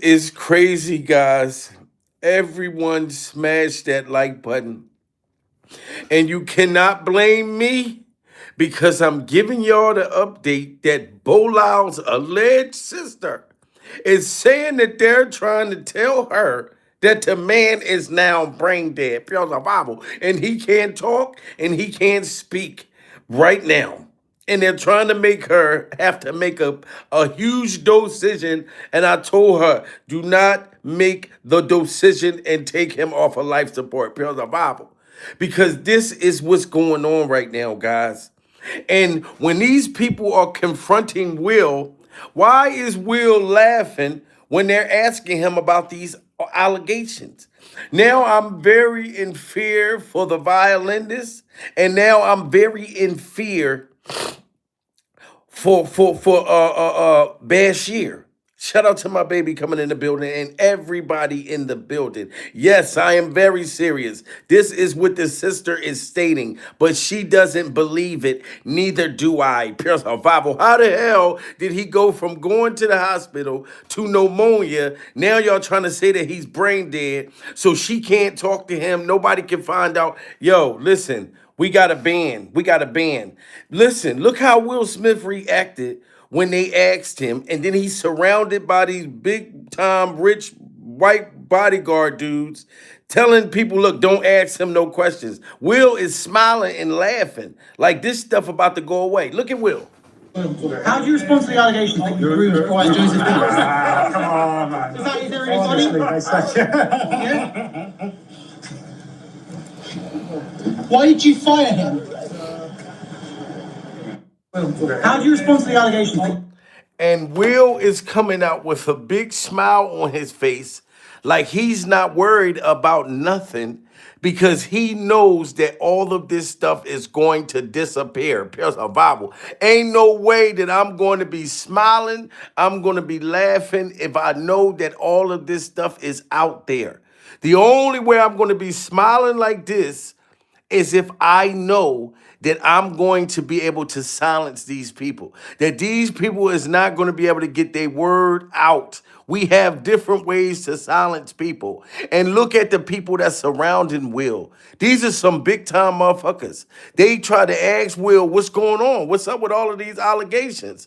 It's crazy, guys. Everyone smash that like button. And you cannot blame me because I'm giving y'all the update that Bolal's alleged sister is saying that they're trying to tell her that the man is now brain dead, pure survival, and he can't talk and he can't speak right now. And they're trying to make her have to make a huge decision. And I told her, do not make the decision and take him off of life support, pure survival. Because this is what's going on right now, guys. And when these people are confronting Will, why is Will laughing when they're asking him about these allegations? Now I'm very in fear for the violinist, and now I'm very in fear for Bashir. Shout out to my baby coming in the building and everybody in the building. Yes, I am very serious. This is what the sister is stating, but she doesn't believe it. Neither do I. Pure survival. How the hell did he go from going to the hospital to pneumonia? Now y'all trying to say that he's brain dead, so she can't talk to him. Nobody can find out. Yo, listen. We got a ban. We got a ban. Listen, look how Will Smith reacted when they asked him, and then he's surrounded by these big time rich white bodyguard dudes telling people, look, don't ask him no questions. Will is smiling and laughing like this stuff about to go away. Look at Will. How do you respond to the allegations that you groomed Brian Joseph Diddy? Come on, man. Is there any funny? Yeah? Why did you fire him? How do you respond to the allegations? And Will is coming out with a big smile on his face, like he's not worried about nothing because he knows that all of this stuff is going to disappear. Pure survival. Ain't no way that I'm going to be smiling, I'm going to be laughing if I know that all of this stuff is out there. The only way I'm going to be smiling like this is if I know that I'm going to be able to silence these people, that these people is not going to be able to get their word out. We have different ways to silence people. And look at the people that's surrounding Will. These are some big time motherfuckers. They try to ask Will, what's going on? What's up with all of these allegations?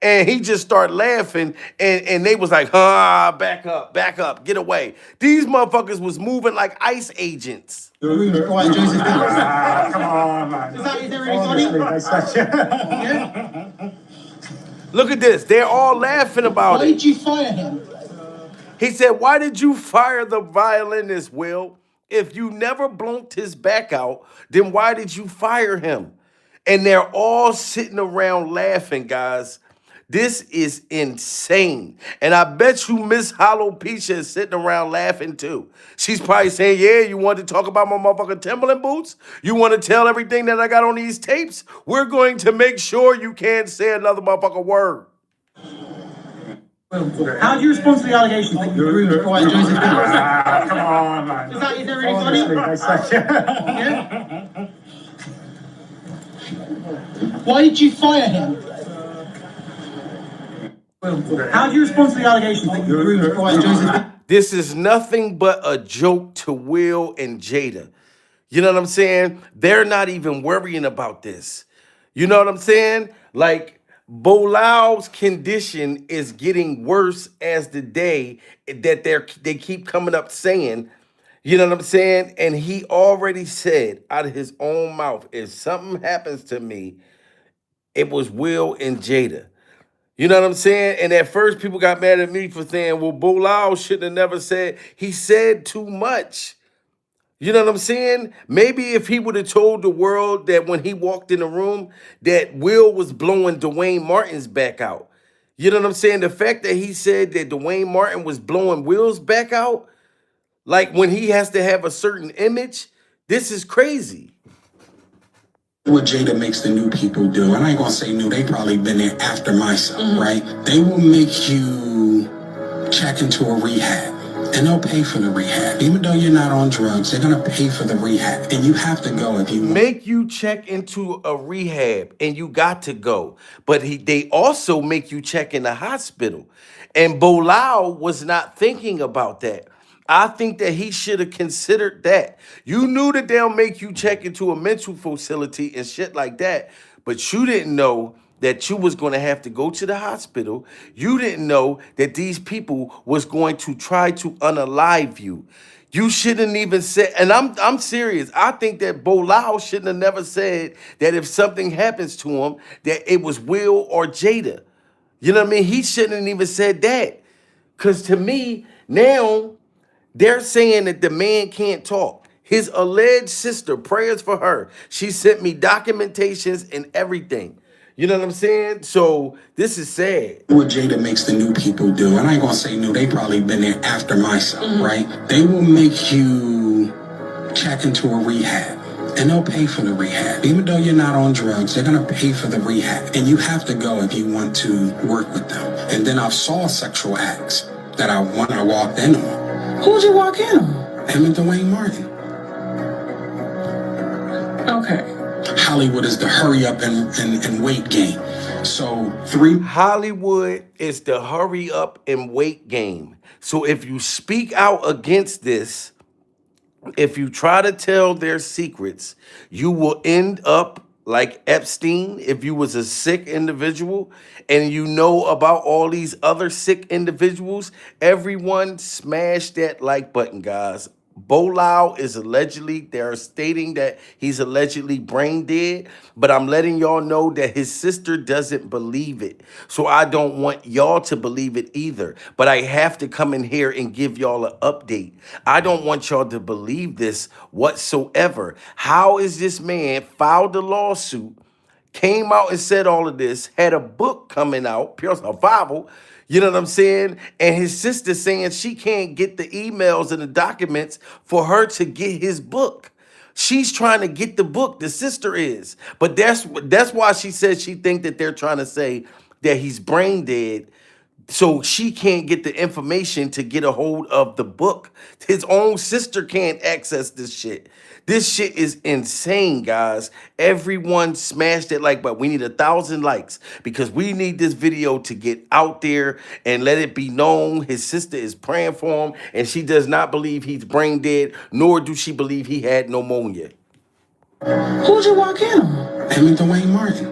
And he just started laughing, and they was like, back up, get away. These motherfuckers was moving like ICE agents. Right, Joseph come on, man. Is there any funny? Yeah? Look at this. They're all laughing about Why it. did you fire him? He said, why did you fire the violinist, Will? If you never blunked his back out, then why did you fire him? And they're all sitting around laughing, guys. This is insane. And I bet you Miss Alopecia is sitting around laughing too. She's probably saying, yeah, you want to talk about my motherfucking Timberland boots? You want to tell everything that I got on these tapes? We're going to make sure you can't say another motherfucking word. How do you respond to the allegations that you groomed Brian Joseph Diddy? Come on, man. Is there any funny? Yeah? Why did you fire him? How do you respond to the allegations that you groomed Brian Joseph Diddy? This is nothing but a joke to Will and Jada. You know what I'm saying? They're not even worrying about this. You know what I'm saying? Like, Bolal's condition is getting worse as the day that they keep coming up saying, you know what I'm saying? And he already said out of his own mouth, if something happens to me, it was Will and Jada. You know what I'm saying? And at first, people got mad at me for saying, well, Bolal shouldn't have never said, he said too much. You know what I'm saying? Maybe if he would have told the world that when he walked in the room, that Will was blowing Dwayne Martin's back out. You know what I'm saying? The fact that he said that Dwayne Martin was blowing Will's back out, like when he has to have a certain image, this is crazy. What Jada makes the new people do, and I ain't gonna say new, they probably been there after my son, right? They will make you check into a rehab. and they'll pay for the rehab. Even though you're not on drugs, they're gonna pay for the rehab. And you have to go if you want. Make you check into a rehab and you got to go. But they also make you check in the hospital. And Bilal was not thinking about that. I think that he should have considered that. You knew that they'll make you check into a mental facility and shit like that, but you didn't know that you was going to have to go to the hospital. You didn't know that these people was going to try to unalive you. You shouldn't even say, and I'm serious. I think that Bilal shouldn't have never said that if something happens to him, that it was Will or Jada. You know what I mean? He shouldn't have even said that. Because to me, now they're saying that the man can't talk. His alleged sister, prayers for her. She sent me documentations and everything. You know what I'm saying? So this is sad. What Jada makes the new people do, and I ain't gonna say new, they probably been there after myself, right? They will make you check into a rehab. And they'll pay for the rehab. Even though you're not on drugs, they're gonna pay for the rehab. And you have to go if you want to work with them. And then I've saw sexual acts that I walked in on. Who'd you walk in on? Him and Dwayne Martin. Okay. Hollywood is the hurry up and wait game. So Hollywood is the hurry up and wait game. So if you speak out against this, if you try to tell their secrets, you will end up like Epstein if you was a sick individual and you know about all these other sick individuals. Everyone smash that like button, guys. Bilal is allegedly, they're stating that he's allegedly brain dead, but I'm letting y'all know that his sister doesn't believe it. So I don't want y'all to believe it either, but I have to come in here and give y'all an update. I don't want y'all to believe this whatsoever. How is this man filed a lawsuit, came out and said all of this, had a book coming out, Pure Survival, you know what I'm saying? And his sister saying she can't get the emails and the documents for her to get his book. She's trying to get the book, the sister is. But that's why she says she think that they're trying to say that he's brain dead, so she can't get the information to get a hold of the book. His own sister can't access this shit. This shit is insane, guys. Everyone smash that like button. We need 1,000 likes because we need this video to get out there and let it be known. His sister is praying for him and she does not believe he's brain dead, nor do she believe he had pneumonia. Who'd you walk in on? him and Dwayne Martin.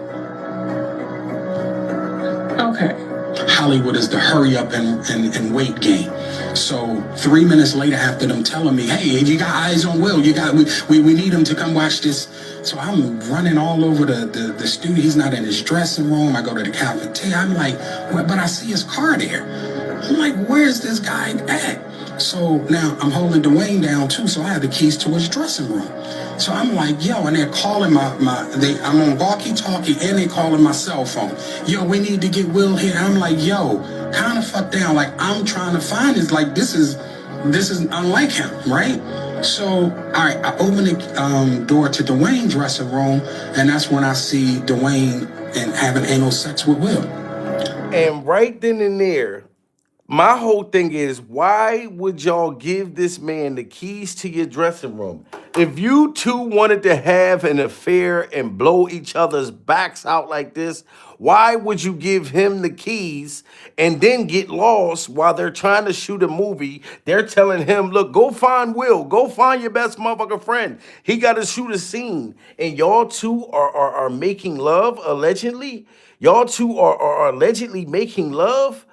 Okay. Hollywood is the hurry up and wait game. So 3 minutes later, after them telling me, hey, if you got eyes on Will, we need him to come watch this. So I'm running all over the studio. He's not in his dressing room. I go to the cafeteria. I'm like, well, but I see his car there. I'm like, where's this guy at? So now I'm holding Dwayne down too, so I have the keys to his dressing room. So I'm like, yo, and they're calling I'm on walkie-talkie and they calling my cell phone. Yo, we need to get Will here. I'm like, yo, kind of fuck down. Like, I'm trying to find this. Like, this is unlike him, right? So, all right, I open the door to Dwayne's dressing room, and that's when I see Dwayne and having anal sex with Will. And right then and there, my whole thing is, why would y'all give this man the keys to your dressing room? If you two wanted to have an affair and blow each other's backs out like this, why would you give him the keys and then get lost while they're trying to shoot a movie? They're telling him, look, go find Will. Go find your best motherfucking friend. He got to shoot a scene. And y'all two are making love, allegedly. Y'all two are allegedly making love.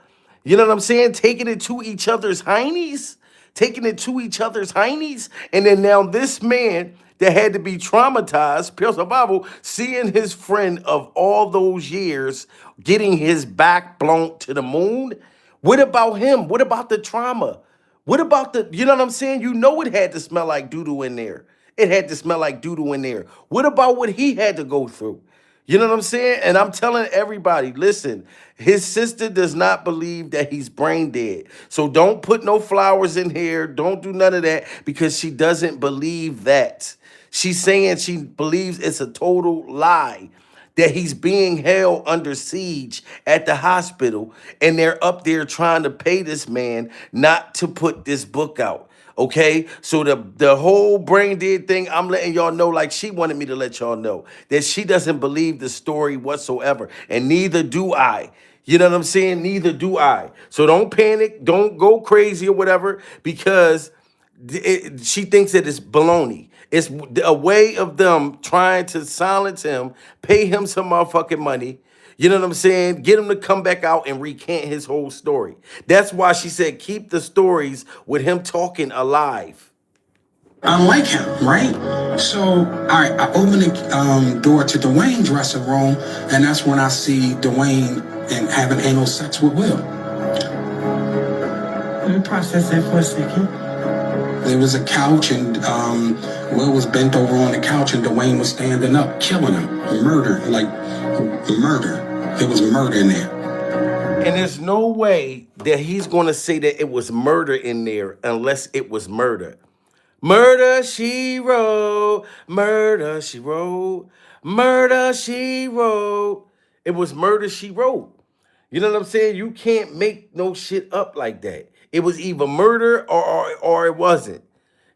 You know what I'm saying? Taking it to each other's heinies. Taking it to each other's heinies. And then now this man that had to be traumatized, pure survival, seeing his friend of all those years getting his back blown to the moon. What about him? What about the trauma? What about you know what I'm saying? You know it had to smell like doo-doo in there. It had to smell like doo-doo in there. What about what he had to go through? You know what I'm saying? And I'm telling everybody, listen, his sister does not believe that he's brain dead. So don't put no flowers in here. Don't do none of that because she doesn't believe that. She's saying she believes it's a total lie. that he's being held under siege at the hospital, and they're up there trying to pay this man not to put this book out. Okay, so the whole brain dead thing, I'm letting y'all know, like she wanted me to let y'all know that she doesn't believe the story whatsoever, and neither do I. You know what I'm saying? Neither do I. So don't panic, don't go crazy or whatever, because she thinks that it's baloney. It's a way of them trying to silence him, pay him some motherfucking money. You know what I'm saying? Get him to come back out and recant his whole story. That's why she said keep the stories with him talking alive. Unlike him, right? So, all right, I open the door to Dwayne's dressing room, and that's when I see Dwayne and having anal sex with Will. Let me process that for a second. There was a couch, and Will was bent over on the couch, and Dwayne was standing up, killing him, murder. There was murder in there. And there's no way that he's going to say that it was murder in there unless it was murder. Murder, she wrote, murder, she wrote, murder, she wrote. It was murder, she wrote. You know what I'm saying? You can't make no shit up like that. It was either murder or it wasn't.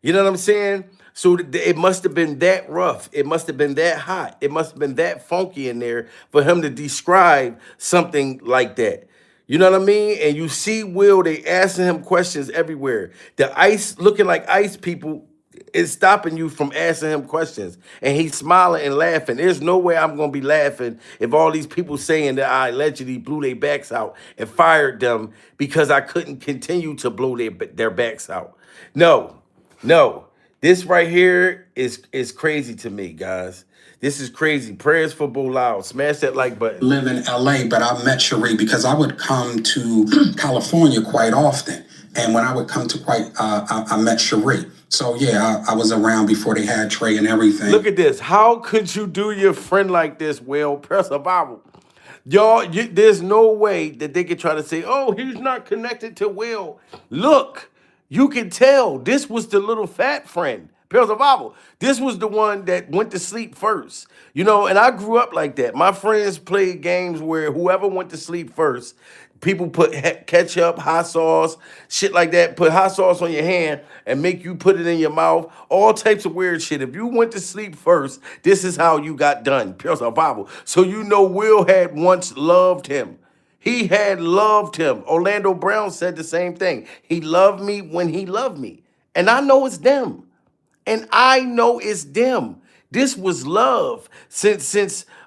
You know what I'm saying? So it must have been that rough. It must have been that hot. It must have been that funky in there for him to describe something like that. You know what I mean? And you see Will, they asking him questions everywhere. The ice, looking like ice people, is stopping you from asking him questions. And he's smiling and laughing. There's no way I'm going to be laughing if all these people saying that I allegedly blew their backs out and fired them because I couldn't continue to blow their backs out. No. This right here is crazy to me, guys. This is crazy. Prayers for Bilal. Smash that like button. Live in LA, but I met Cherie because I would come to California quite often. And when I would come to I met Cherie. So yeah, I was around before they had Trey and everything. Look at this. How could you do your friend like this, Will? Press a Bible. Y'all, there's no way that they could try to say, oh, he's not connected to Will. Look, you can tell this was the little fat friend. Pairs of Bible. This was the one that went to sleep first. You know, and I grew up like that. My friends played games where whoever went to sleep first, people put ketchup, hot sauce, shit like that, put hot sauce on your hand and make you put it in your mouth, all types of weird shit. If you went to sleep first, this is how you got done. Pairs of Bible. So you know Will had once loved him. He had loved him. Orlando Brown said the same thing. He loved me when he loved me. And I know it's them. And I know it's them. This was love since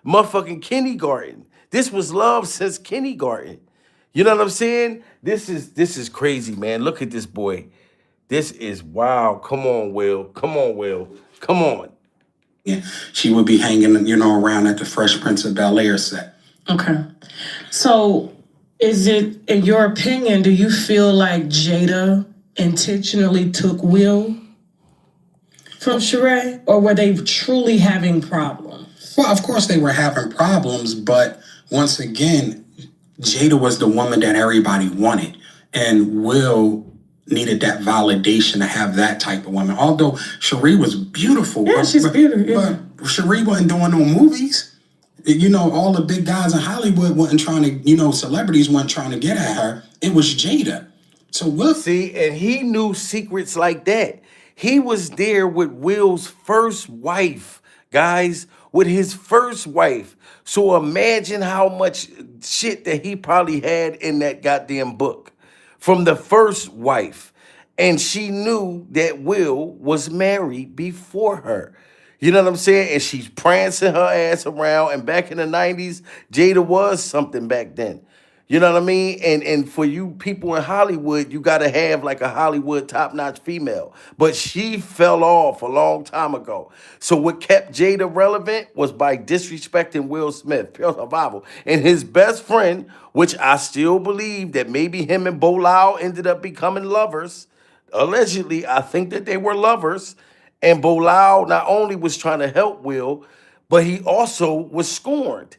motherfucking kindergarten. This was love since kindergarten. You know what I'm saying? This is crazy, man. Look at this boy. This is wow. Come on, Will. Come on, Will. Come on. Yeah, she would be hanging, around at the Fresh Prince of Bel-Air set. Okay. So is it, in your opinion, do you feel like Jada intentionally took Will from Sheree, or were they truly having problems? Well, of course they were having problems, but once again, Jada was the woman that everybody wanted, and Will needed that validation to have that type of woman. Although Cherie was beautiful. Yeah, she's beautiful. Yeah. But Cherie wasn't doing no movies. All the big guys in Hollywood wasn't trying to, celebrities weren't trying to get at her. It was Jada. So Will... See, and he knew secrets like that. He was there with Will's first wife, guys, with his first wife. So imagine how much shit that he probably had in that goddamn book from the first wife. And she knew that Will was married before her. You know what I'm saying? And she's prancing her ass around. And back in the 90s, Jada was something back then. You know what I mean? And for you people in Hollywood, you got to have like a Hollywood top-notch female. But she fell off a long time ago. So what kept Jada relevant was by disrespecting Will Smith, pure survival. And his best friend, which I still believe that maybe him and Bilal ended up becoming lovers. Allegedly, I think that they were lovers. And Bilal not only was trying to help Will, but he also was scorned.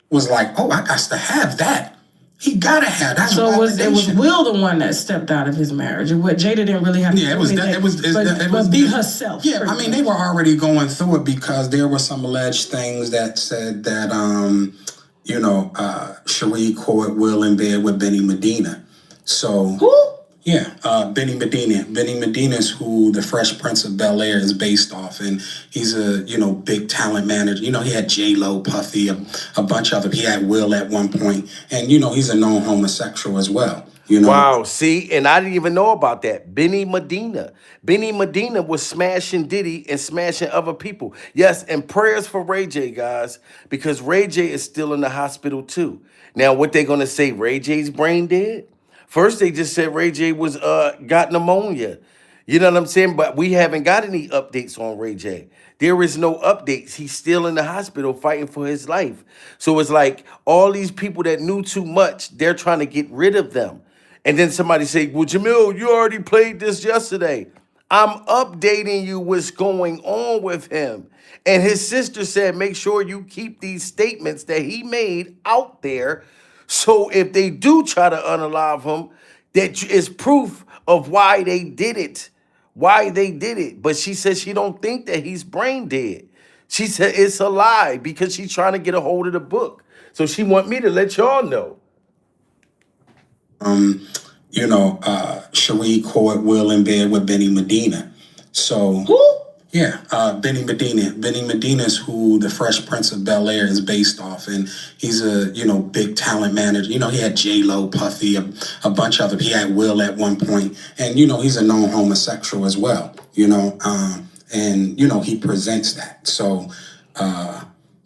Was like, oh, I got to have that. He gotta have. That's So it was validation. Will the one that stepped out of his marriage, and what Jada didn't really have to Yeah, it do was anything, that. It was but be herself. Yeah, I mean, they were already going through it because there were some alleged things that said that Cherie caught Will in bed with Benny Medina. So Who? yeah, Benny Medina. Benny Medina is who the Fresh Prince of Bel-Air is based off, and he's a big talent manager. He had J-Lo, Puffy, a bunch of them. He had Will at one point, and he's a known homosexual as well. Wow, see, and I didn't even know about that. Benny Medina. Benny Medina was smashing Diddy and smashing other people. Yes, and prayers for Ray J, guys, because Ray J is still in the hospital too. Now, what they gonna say? Ray J's brain dead? First, they just said Ray J was got pneumonia. You know what I'm saying? But we haven't got any updates on Ray J. There is no updates. He's still in the hospital fighting for his life. So it's like all these people that knew too much, they're trying to get rid of them. And then somebody say, well, Jamil, you already played this yesterday. I'm updating you what's going on with him. And his sister said, make sure you keep these statements that he made out there. So if they do try to unalive him, that is proof of why they did it. Why they did it. But she said she don't think that he's brain dead. She said it's a lie because she's trying to get a hold of the book. So she want me to let y'all know. Cherie caught Will in bed with Benny Medina. So Who? yeah, Benny Medina. Benny Medina is who the Fresh Prince of Bel-Air is based off, and he's a big talent manager. He had J-Lo, Puffy, a bunch of them. He had Will at one point, and he's a known homosexual as well. And he presents that. So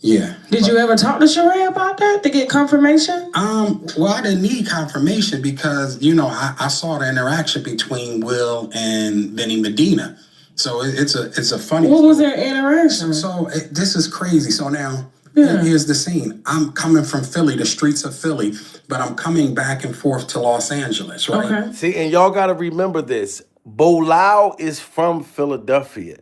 yeah. Did you ever talk to Sheree about that to get confirmation? Well, I didn't need confirmation because I saw the interaction between Will and Benny Medina. So it's a funny. What was their interaction? So this is crazy. So now Yeah. here's the scene. I'm coming from Philly, the streets of Philly, but I'm coming back and forth to Los Angeles, right? Okay. See, and y'all got to remember this. Bolau is from Philadelphia.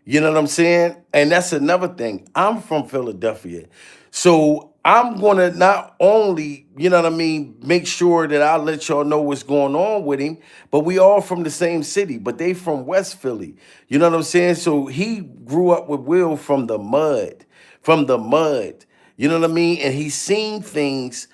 You know what I'm saying? And that's another thing. I'm from Philadelphia. So I'm going to not only, make sure that I let y'all know what's going on with him, but we all from the same city, but they from West Philly. You know what I'm saying? So he grew up with Will from the mud. You know what I mean? And he's seen things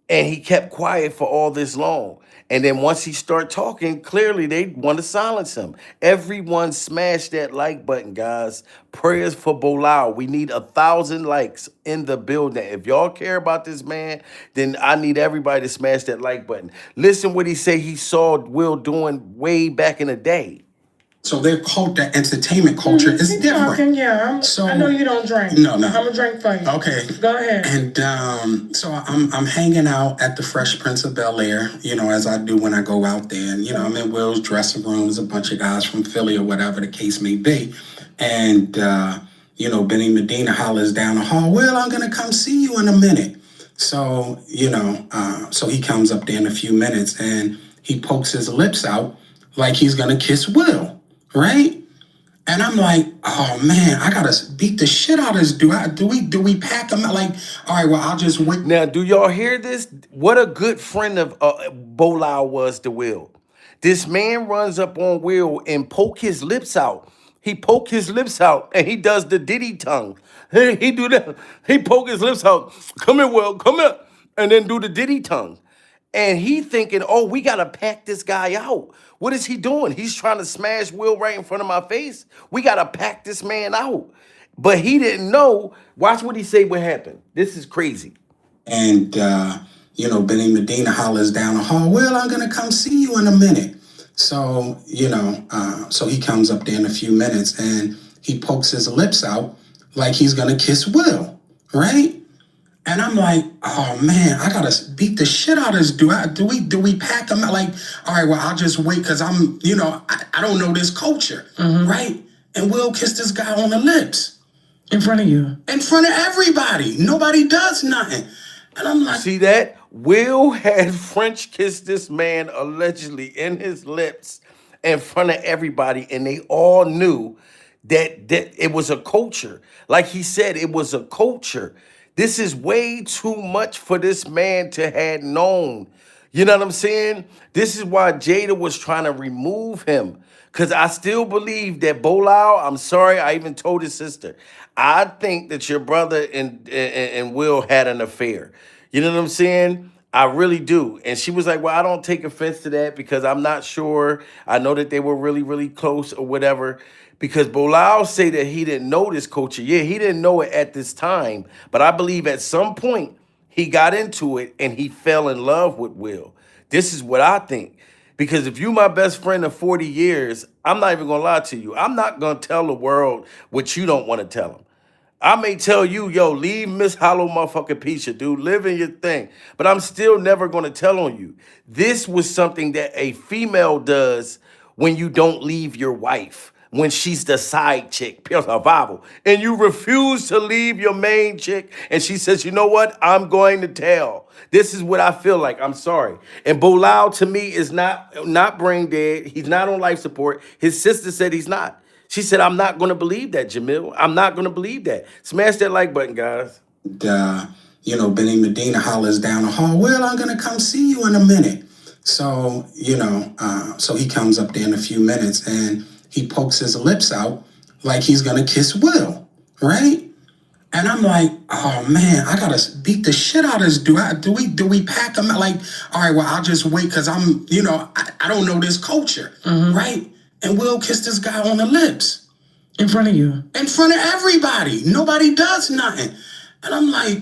and he kept quiet for all this long. And then once he start talking, clearly they want to silence him. Everyone smash that like button, guys. Prayers for Bolau. We need 1,000 likes in the building. If y'all care about this man, then I need everybody to smash that like button. Listen what he say he saw Will doing way back in the day. So their culture, entertainment culture, is Keep different. talking, yeah. I know you don't drink. No. I'm gonna drink for you. Okay. Go ahead. And so I'm hanging out at the Fresh Prince of Bel-Air, as I do when I go out there. And, I'm in Will's dressing room. There's a bunch of guys from Philly or whatever the case may be. And, Benny Medina hollers down the hall, Will, I'm going to come see you in a minute. So, so he comes up there in a few minutes and he pokes his lips out like he's going to kiss Will. Right? And I'm like, oh man, I gotta beat the shit out of this dude. Do we pack him out? Like, all right, well, I'll just wait. Now, do y'all hear this? What a good friend of Bolau was to Will. This man runs up on Will and poke his lips out. He poke his lips out and he does the Diddy tongue. He do that. He poke his lips out. Come here, Will. Come here. And then do the Diddy tongue. And he thinking, oh, we got to pack this guy out. What is he doing? He's trying to smash Will right in front of my face. We got to pack this man out. But he didn't know. Watch what he say what happened. This is crazy. And, Benny Medina hollers down the hall, Will, I'm going to come see you in a minute. So, so he comes up there in a few minutes and he pokes his lips out like he's going to kiss Will. Right? And I'm like, oh man, I gotta beat the shit out of this dude. Do we pack him out? Like, all right, well, I'll just wait because I'm, I don't know this culture, right? And Will kissed this guy on the lips. In front of you. In front of everybody. Nobody does nothing. And I'm like, see that? Will had French kissed this man allegedly in his lips in front of everybody, and they all knew that it was a culture. Like he said, it was a culture This is way too much for this man to had known. You know what I'm saying? This is why Jada was trying to remove him. Cause I still believe that Bolao, I'm sorry, I even told his sister, I think that your brother and Will had an affair. You know what I'm saying? I really do. And she was like, well, I don't take offense to that because I'm not sure. I know that they were really, really close or whatever. Because Bolao say that he didn't know this culture. Yeah, he didn't know it at this time. But I believe at some point he got into it and he fell in love with Will. This is what I think. Because if you my best friend of 40 years, I'm not even gonna lie to you. I'm not gonna tell the world what you don't want to tell them. I may tell you, yo, leave Miss Hollow motherfucking Pisha, dude. Live in your thing. But I'm still never gonna tell on you. This was something that a female does when you don't leave your wife, when she's the side chick, pure survival, and you refuse to leave your main chick, and she says, you know what? I'm going to tell. This is what I feel like. I'm sorry. And Bolao to me is not brain dead. He's not on life support. His sister said he's not. She said, I'm not going to believe that, Jamil. I'm not going to believe that. Smash that like button, guys. Benny Medina hollers down the hall, well, I'm going to come see you in a minute. So, so he comes up there in a few minutes and he pokes his lips out like he's going to kiss Will, right? And I'm like, oh man, I gotta beat the shit out of this dude. Do we pack him out? Like, all right, well, I'll just wait because I'm, I don't know this culture, right? And Will kissed this guy on the lips. In front of you. In front of everybody. Nobody does nothing. And I'm like,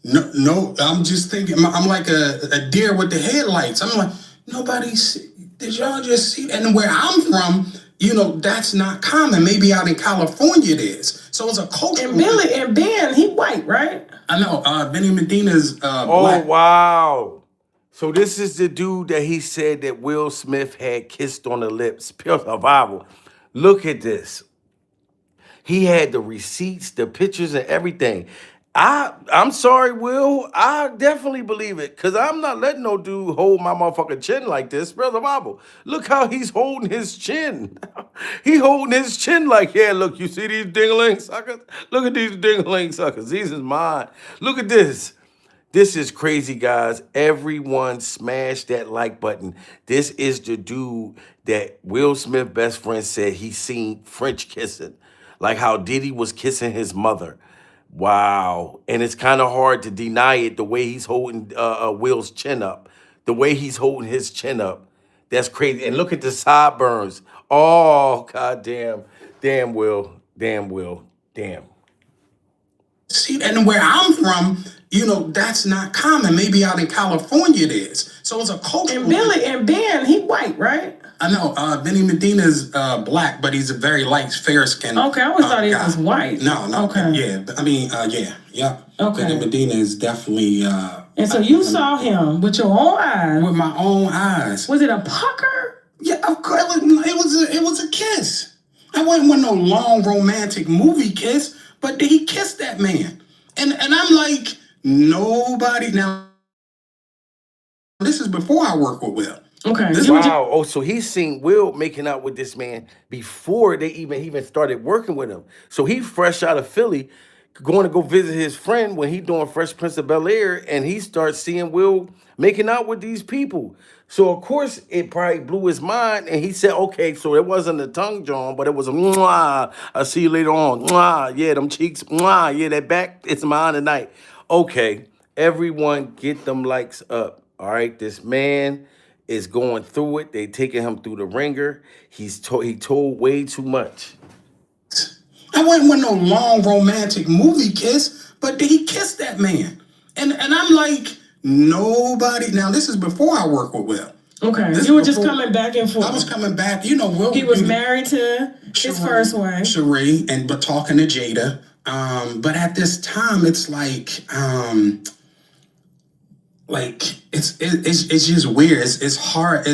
no, I'm just thinking, I'm like a deer with the headlights. I'm like, did y'all just see? And where I'm from, that's not common. Maybe out in California it is. So it's a culture. And Ben, he white, right? I know. Benny Medina's black. Oh, wow. So this is the dude that he said that Will Smith had kissed on the lips. Pure survival. Look at this. He had the receipts, the pictures, and everything. I'm sorry, Will. I definitely believe it. Because I'm not letting no dude hold my motherfucking chin like this. Brother Bible. Look how he's holding his chin. He holding his chin like, yeah, look, you see these dingling suckers? Look at these dingling suckers. These is mine. Look at this. This is crazy, guys. Everyone smash that like button. This is the dude that Will Smith best friend said he seen French kissing. Like how Diddy was kissing his mother. Wow. And it's kind of hard to deny it the way he's holding Will's chin up. The way he's holding his chin up. That's crazy. And look at the sideburns. Oh, goddamn. Damn, Will. Damn, Will. Damn. See, and where I'm from, that's not common. Maybe out in California it is. So it's a culture. And Ben, he white, right? I know. Benny Medina's black, but he's a very light, fair skin. Okay, I always thought he was white. No. Okay. Yeah. Yeah. Okay. Benny Medina is definitely. And so you saw him with your own eyes. With my own eyes. Was it a pucker? Yeah, of course. It was a kiss. I wasn't with no long romantic movie kiss, but he kissed that man, and I'm like, nobody. Now, this is before I work with Will. Okay. Wow. Oh, so he's seen Will making out with this man before they even started working with him. So he fresh out of Philly, going to go visit his friend when he doing Fresh Prince of Bel-Air, and he starts seeing Will making out with these people. So of course it probably blew his mind, and he said, "Okay, so it wasn't a tongue John, but it was a mwah. I'll see you later on. Mwah, yeah, them cheeks. Mwah, yeah, that back. It's mine tonight." Okay, everyone, get them likes up. All right, this man is going through it. They taking him through the ringer. He told way too much. I wasn't with no long romantic movie kiss, but he kissed that man, and I'm like, nobody. Now this is before I work with Will. Okay, you were just coming back and forth. I was coming back. Will. He was married to his first wife, Cherie, but talking to Jada. But at this time, it's like it's just weird. It's hard.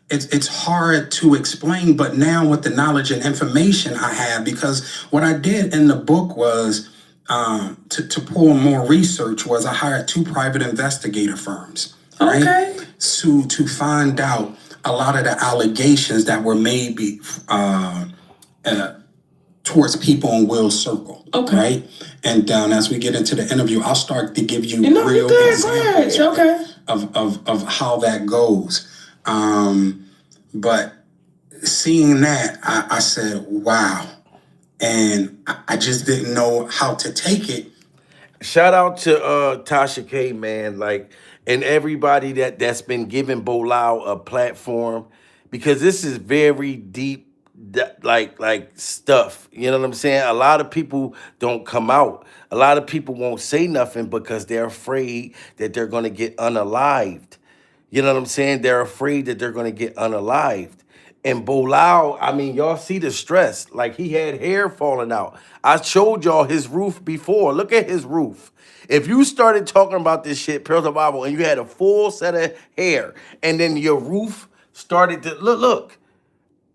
It's hard to explain. But now with the knowledge and information I have, because what I did in the book was to pull more research. Was I hired 2 private investigator firms, right? Okay. To find out a lot of the allegations that were made towards people in Will's circle. Okay. Right? And as we get into the interview, I'll start to give you No, you real good. examples Go ahead. Okay. of how that goes. But seeing that, I said, wow. And I just didn't know how to take it. Shout out to Tasha K, man, like, and everybody that's been giving Bolau a platform, because this is very deep, like stuff. You know what I'm saying? A lot of people don't come out. A lot of people won't say nothing because they're afraid that they're gonna get unalived. You know what I'm saying? They're afraid that they're gonna get unalived. And Bolau, I mean, y'all see the stress. Like, he had hair falling out. I showed y'all his roof before. Look at his roof. If you started talking about this shit, Pearls of Bible, and you had a full set of hair, and then your roof started to look.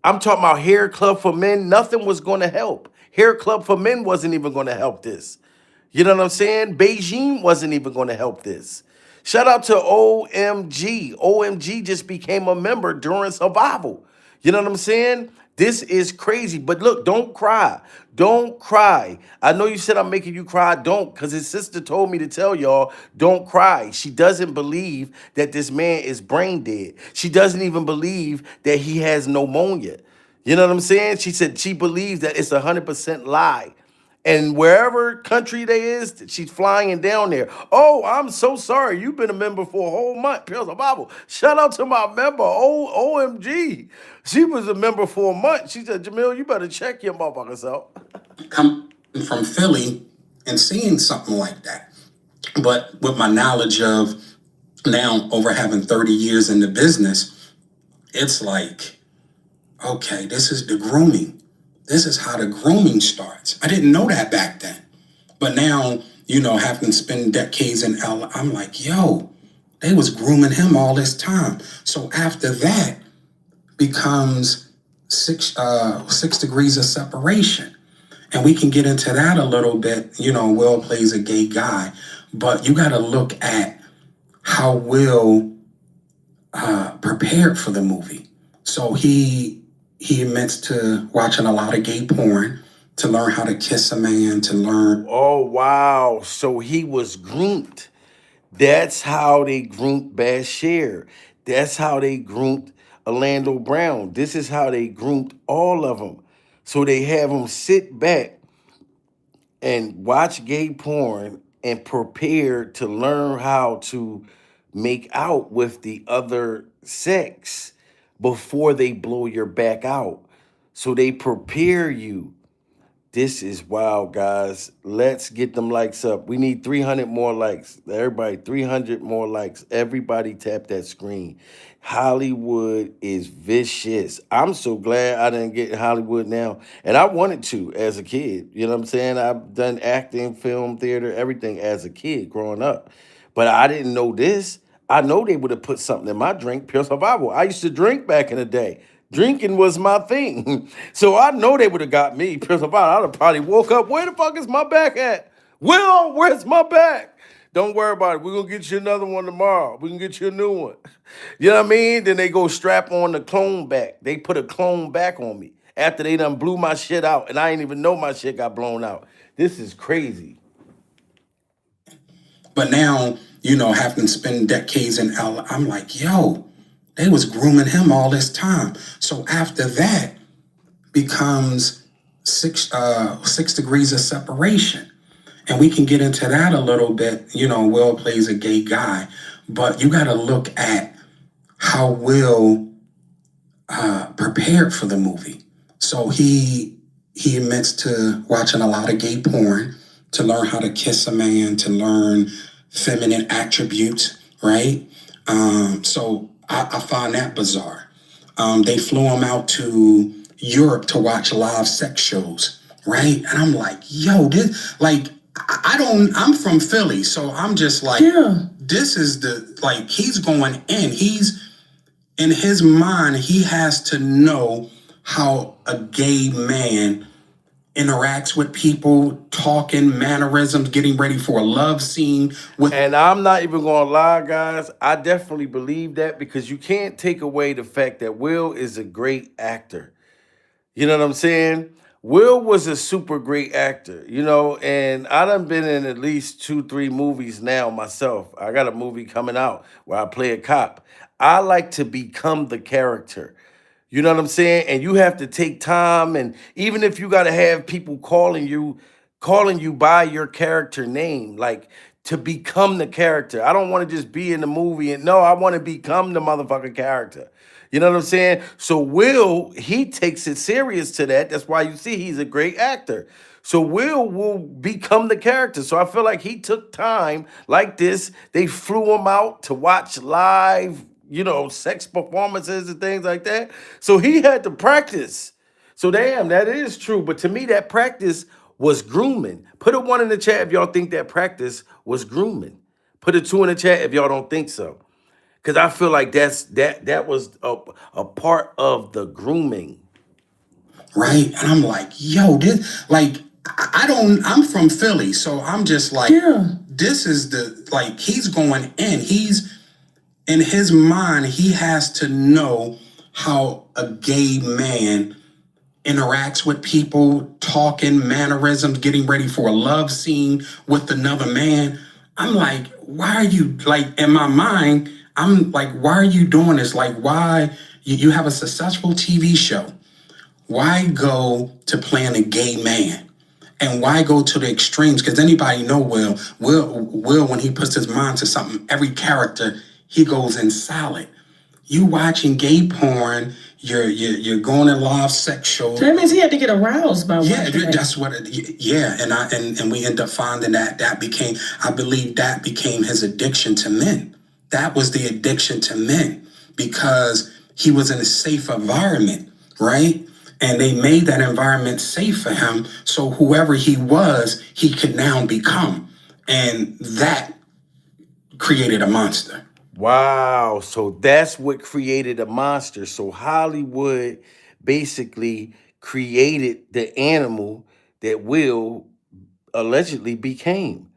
I'm talking about Hair Club for Men. Nothing was going to help. Hair Club for Men wasn't even going to help this. You know what I'm saying? Beijing wasn't even going to help this. Shout out to OMG. OMG just became a member during Survival. You know what I'm saying? This is crazy. But look, don't cry. Don't cry. I know you said I'm making you cry. Don't, because his sister told me to tell y'all, don't cry. She doesn't believe that this man is brain dead. She doesn't even believe that he has pneumonia. You know what I'm saying? She said she believes that it's 100% lie. And wherever country they is, she's flying down there. Oh, I'm so sorry. You've been a member for a whole month. Pills of Bible. Shout out to my member. OMG. She was a member for a month. She said, Jamil, you better check your motherfuckers out. Coming from Philly and seeing something like that. But with my knowledge of now over having 30 years in the business, it's like, okay, this is the grooming. This is how the grooming starts. I didn't know that back then. But now, having spent decades in LA, I'm like, yo, they was grooming him all this time. So after that becomes six degrees of separation. And we can get into that a little bit. Will plays a gay guy. But you got to look at how Will prepared for the movie. So he admits to watching a lot of gay porn to learn how to kiss a man, to learn. Oh, wow. So he was groomed. That's how they groomed Bashir. That's how they groomed Orlando Brown. This is how they groomed all of them. So they have them sit back and watch gay porn and prepare to learn how to make out with the other sex before they blow your back out. So they prepare you. This is wild, guys. Let's get them likes up. We need 300 more likes. Everybody, 300 more likes. Everybody tap that screen. Hollywood is vicious. I'm so glad I didn't get Hollywood now. And I wanted to as a kid. You know what I'm saying? I've done acting, film, theater, everything as a kid growing up. But I didn't know this. I know they would have put something in my drink, Pure Survival. I used to drink back in the day. Drinking was my thing. So I know they would have got me. Pure Survival. I'd have probably woke up, where the fuck is my back at? Will, where's my back? Don't worry about it. We're going to get you another one tomorrow. We can get you a new one. You know what I mean? Then they go strap on the clone back. They put a clone back on me after they done blew my shit out. And I didn't even know my shit got blown out. This is crazy. But now, having spent decades in LA, I'm like, yo, they was grooming him all this time. So after that becomes six degrees of separation. And we can get into that a little bit. Will plays a gay guy. But you got to look at how Will prepared for the movie. So he admits to watching a lot of gay porn to learn how to kiss a man, to learn feminine attributes, right? So I find that bizarre. They flew him out to Europe to watch live sex shows, right? And I'm like, yo, this, like, I'm from Philly, so I'm just like, Yeah. This is he's going in. He's, in his mind, he has to know how a gay man interacts with people, talking, mannerisms, getting ready for a love scene. And I'm not even going to lie, guys. I definitely believe that, because you can't take away the fact that Will is a great actor. You know what I'm saying? Will was a super great actor, you know, and I done been in at least two, three movies now myself. I got a movie coming out where I play a cop. I like to become the character. You know what I'm saying? And you have to take time, and even if you got to have people calling you by your character name, like to become the character. I don't want to just be in the movie and no, I want to become the motherfucking character. You know what I'm saying? So Will, he takes it serious to that. That's why you see he's a great actor. So will become the character. So I feel like he took time like this. They flew him out to watch live, you know, sex performances and things like that. So he had to practice. So damn, that is true. But to me, that practice was grooming. Put a one in the chat if y'all think that practice was grooming. Put a two in the chat if y'all don't think so. Cause I feel like that was a part of the grooming. right? And I'm like, yo, this, like, I don't, I'm from Philly, so I'm just like, Yeah. this is the, like, he's going in. He's, in his mind, he has to know how a gay man interacts with people, talking, mannerisms, getting ready for a love scene with another man. I'm like, why are you, like, in my mind, I'm like, why are you doing this? Like, why, you have a successful TV show. Why go to playing a gay man? And why go to the extremes? Because anybody know Will, when he puts his mind to something, every character, he goes in solid. You watching gay porn, you're going to live sex shows. So that means he had to get aroused by Yeah, watching it. that's what yeah, and we end up finding that became, I believe that became his addiction to men. That was the addiction to men because he was in a safe environment, right? And they made that environment safe for him. So whoever he was, he could now become. And that created a monster. Wow. So that's what created a monster. So Hollywood basically created the animal that Will allegedly became.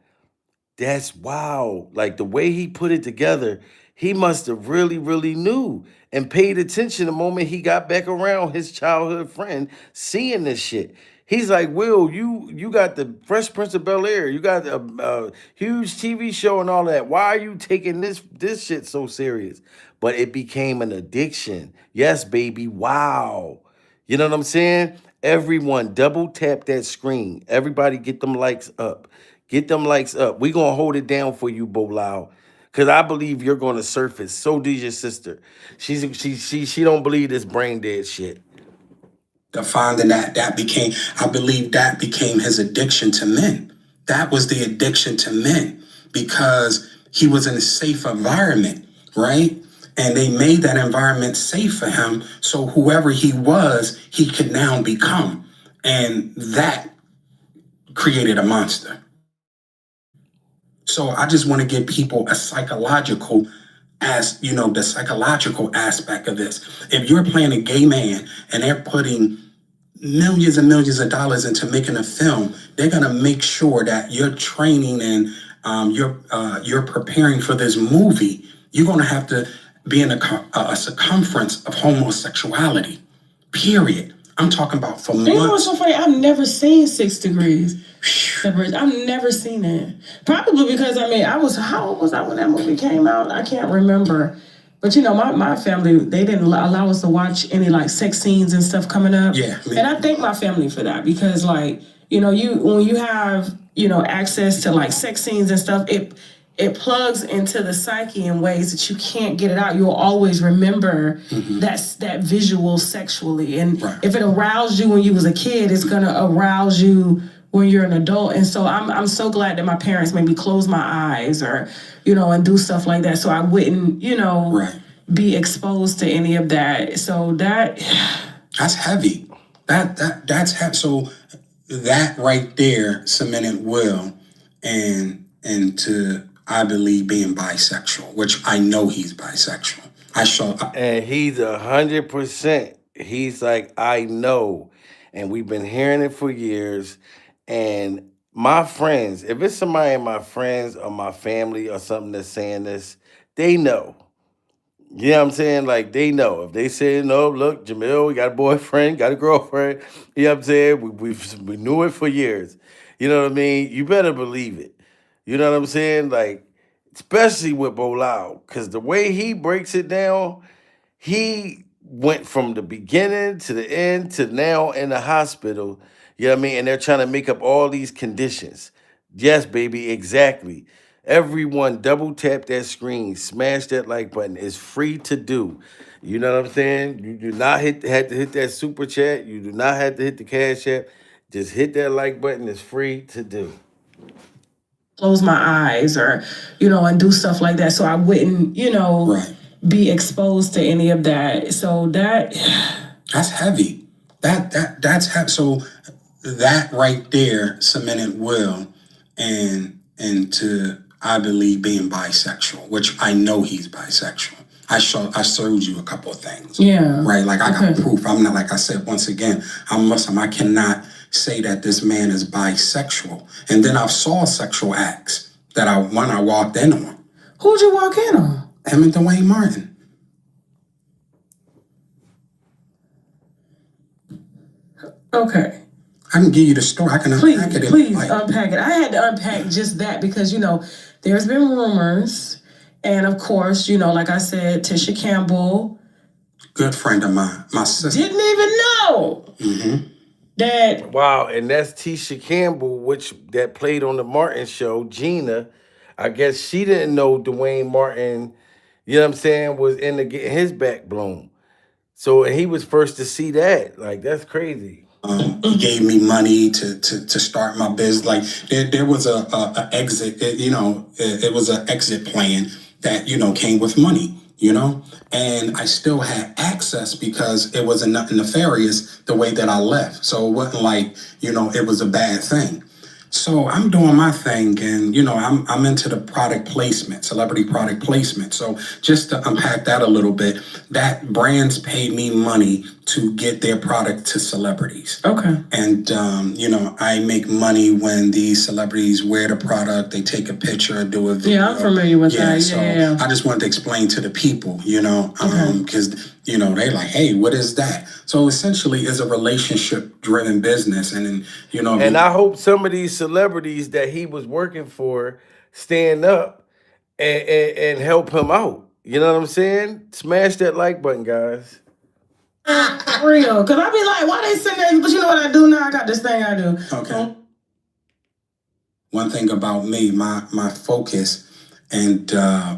That's wow. Like the way he put it together, he must have really, really knew and paid attention the moment he got back around his childhood friend seeing this shit. He's like, Will, you got the Fresh Prince of Bel Air, you got a huge TV show and all that. Why are you taking this shit so serious? But it became an addiction. Yes, baby. Wow. You know what I'm saying? Everyone double tap that screen. Everybody get them likes up. Get them likes up. We gonna hold it down for you, Bilal. Cause I believe you're gonna surface. So does your sister. She don't believe this brain dead shit. Finding that became, I believe that became his addiction to men. That was the addiction to men because he was in a safe environment, right? And they made that environment safe for him. So whoever he was, he could now become. And that created a monster. So I just want to give people a psychological, as you know, the psychological aspect of this. If you're playing a gay man and they're putting millions and millions of dollars into making a film, they're gonna make sure that you're training and you're preparing for this movie. You're gonna have to be in a circumference of homosexuality. Period. I'm talking about for months. You know what's so funny? I've never seen 6 Degrees. I've never seen it. Probably because how old was I when that movie came out? I can't remember. But you know, my family, they didn't allow us to watch any like sex scenes and stuff coming up. Yeah. And I thank my family for that because like, you know, when you have, you know, access to like sex scenes and stuff, it plugs into the psyche in ways that you can't get it out. You'll always remember that visual sexually. And if it aroused you when you was a kid, it's gonna arouse you when you're an adult. And so I'm so glad that my parents made me close my eyes or, you know, and do stuff like that so I wouldn't, you know, be exposed to any of that. So that's heavy. That's heavy. So that right there cemented Will and to, I believe, being bisexual, which I know he's bisexual. And he's 100%. He's like, I know. And we've been hearing it for years. And my friends, if it's somebody in my friends or my family or something that's saying this, they know. You know what I'm saying? Like they know. If they say no, look, Jamil, we got a boyfriend, got a girlfriend. You know what I'm saying? We knew it for years. You know what I mean? You better believe it. You know what I'm saying? Like, especially with Bilal, because the way he breaks it down, he went from the beginning to the end to now in the hospital. You know what I mean? And they're trying to make up all these conditions. Yes, baby, exactly. Everyone double tap that screen, smash that like button. It's free to do. You know what I'm saying? You do not have to hit that super chat. You do not have to hit the cash app. Just hit that like button. It's free to do. Close my eyes or, and do stuff like that. So I wouldn't, Right. be exposed to any of that. So That's heavy. That's heavy. So that right there cemented Will and to I believe being bisexual, which I know he's bisexual. I showed you a couple of things. Yeah. Right. Like I got proof. I'm not, like I said once again, I'm Muslim. I cannot say that this man is bisexual. And then I saw sexual acts that I walked in on. Who'd you walk in on? Him and Dwayne Martin. Okay. I can give you the story. I can unpack it. Please unpack it. I had to unpack just that because, there's been rumors. And of course, like I said, Tisha Campbell. Good friend of mine. My sister. Didn't even know that. Wow, and that's Tisha Campbell, that played on the Martin show, Gina. I guess she didn't know Dwayne Martin, you know what I'm saying, was into getting his back blown. So he was first to see that. Like, that's crazy. He gave me money to start my business. Like there was a exit. It was an exit plan that came with money. And I still had access because it wasn't nothing nefarious the way that I left. So it wasn't like it was a bad thing. So I'm doing my thing, and I'm into the product placement, celebrity product placement. So just to unpack that a little bit, that brands paid me money to get their product to celebrities. Okay. And I make money when these celebrities wear the product, they take a picture, do a video. Yeah, I'm familiar with that. So yeah. I just wanted to explain to the people, because they like, hey, what is that? So essentially, it's a relationship-driven business, and And I hope some of these celebrities that he was working for stand up and help him out. You know what I'm saying? Smash that like button, guys. Real. Because I be like, why they send that? But you know what I do now? I got this thing I do. Okay. One thing about me, my focus and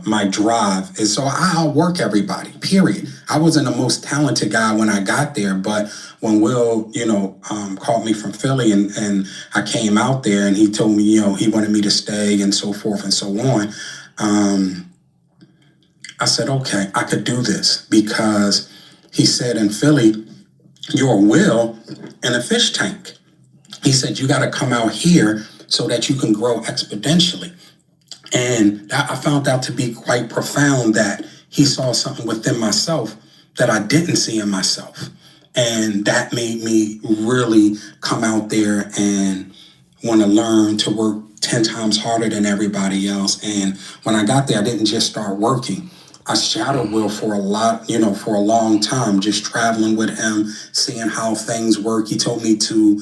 my drive is so I'll work everybody, period. I wasn't the most talented guy when I got there, but when Will, called me from Philly and I came out there and he told me, he wanted me to stay and so forth and so on. I said, okay, I could do this because he said in Philly, you're Will in a fish tank. He said, you got to come out here so that you can grow exponentially. And I found out to be quite profound that he saw something within myself that I didn't see in myself. And that made me really come out there and want to learn to work 10 times harder than everybody else. And when I got there, I didn't just start working. I shadowed Will for for a long time, just traveling with him, seeing how things work. He told me to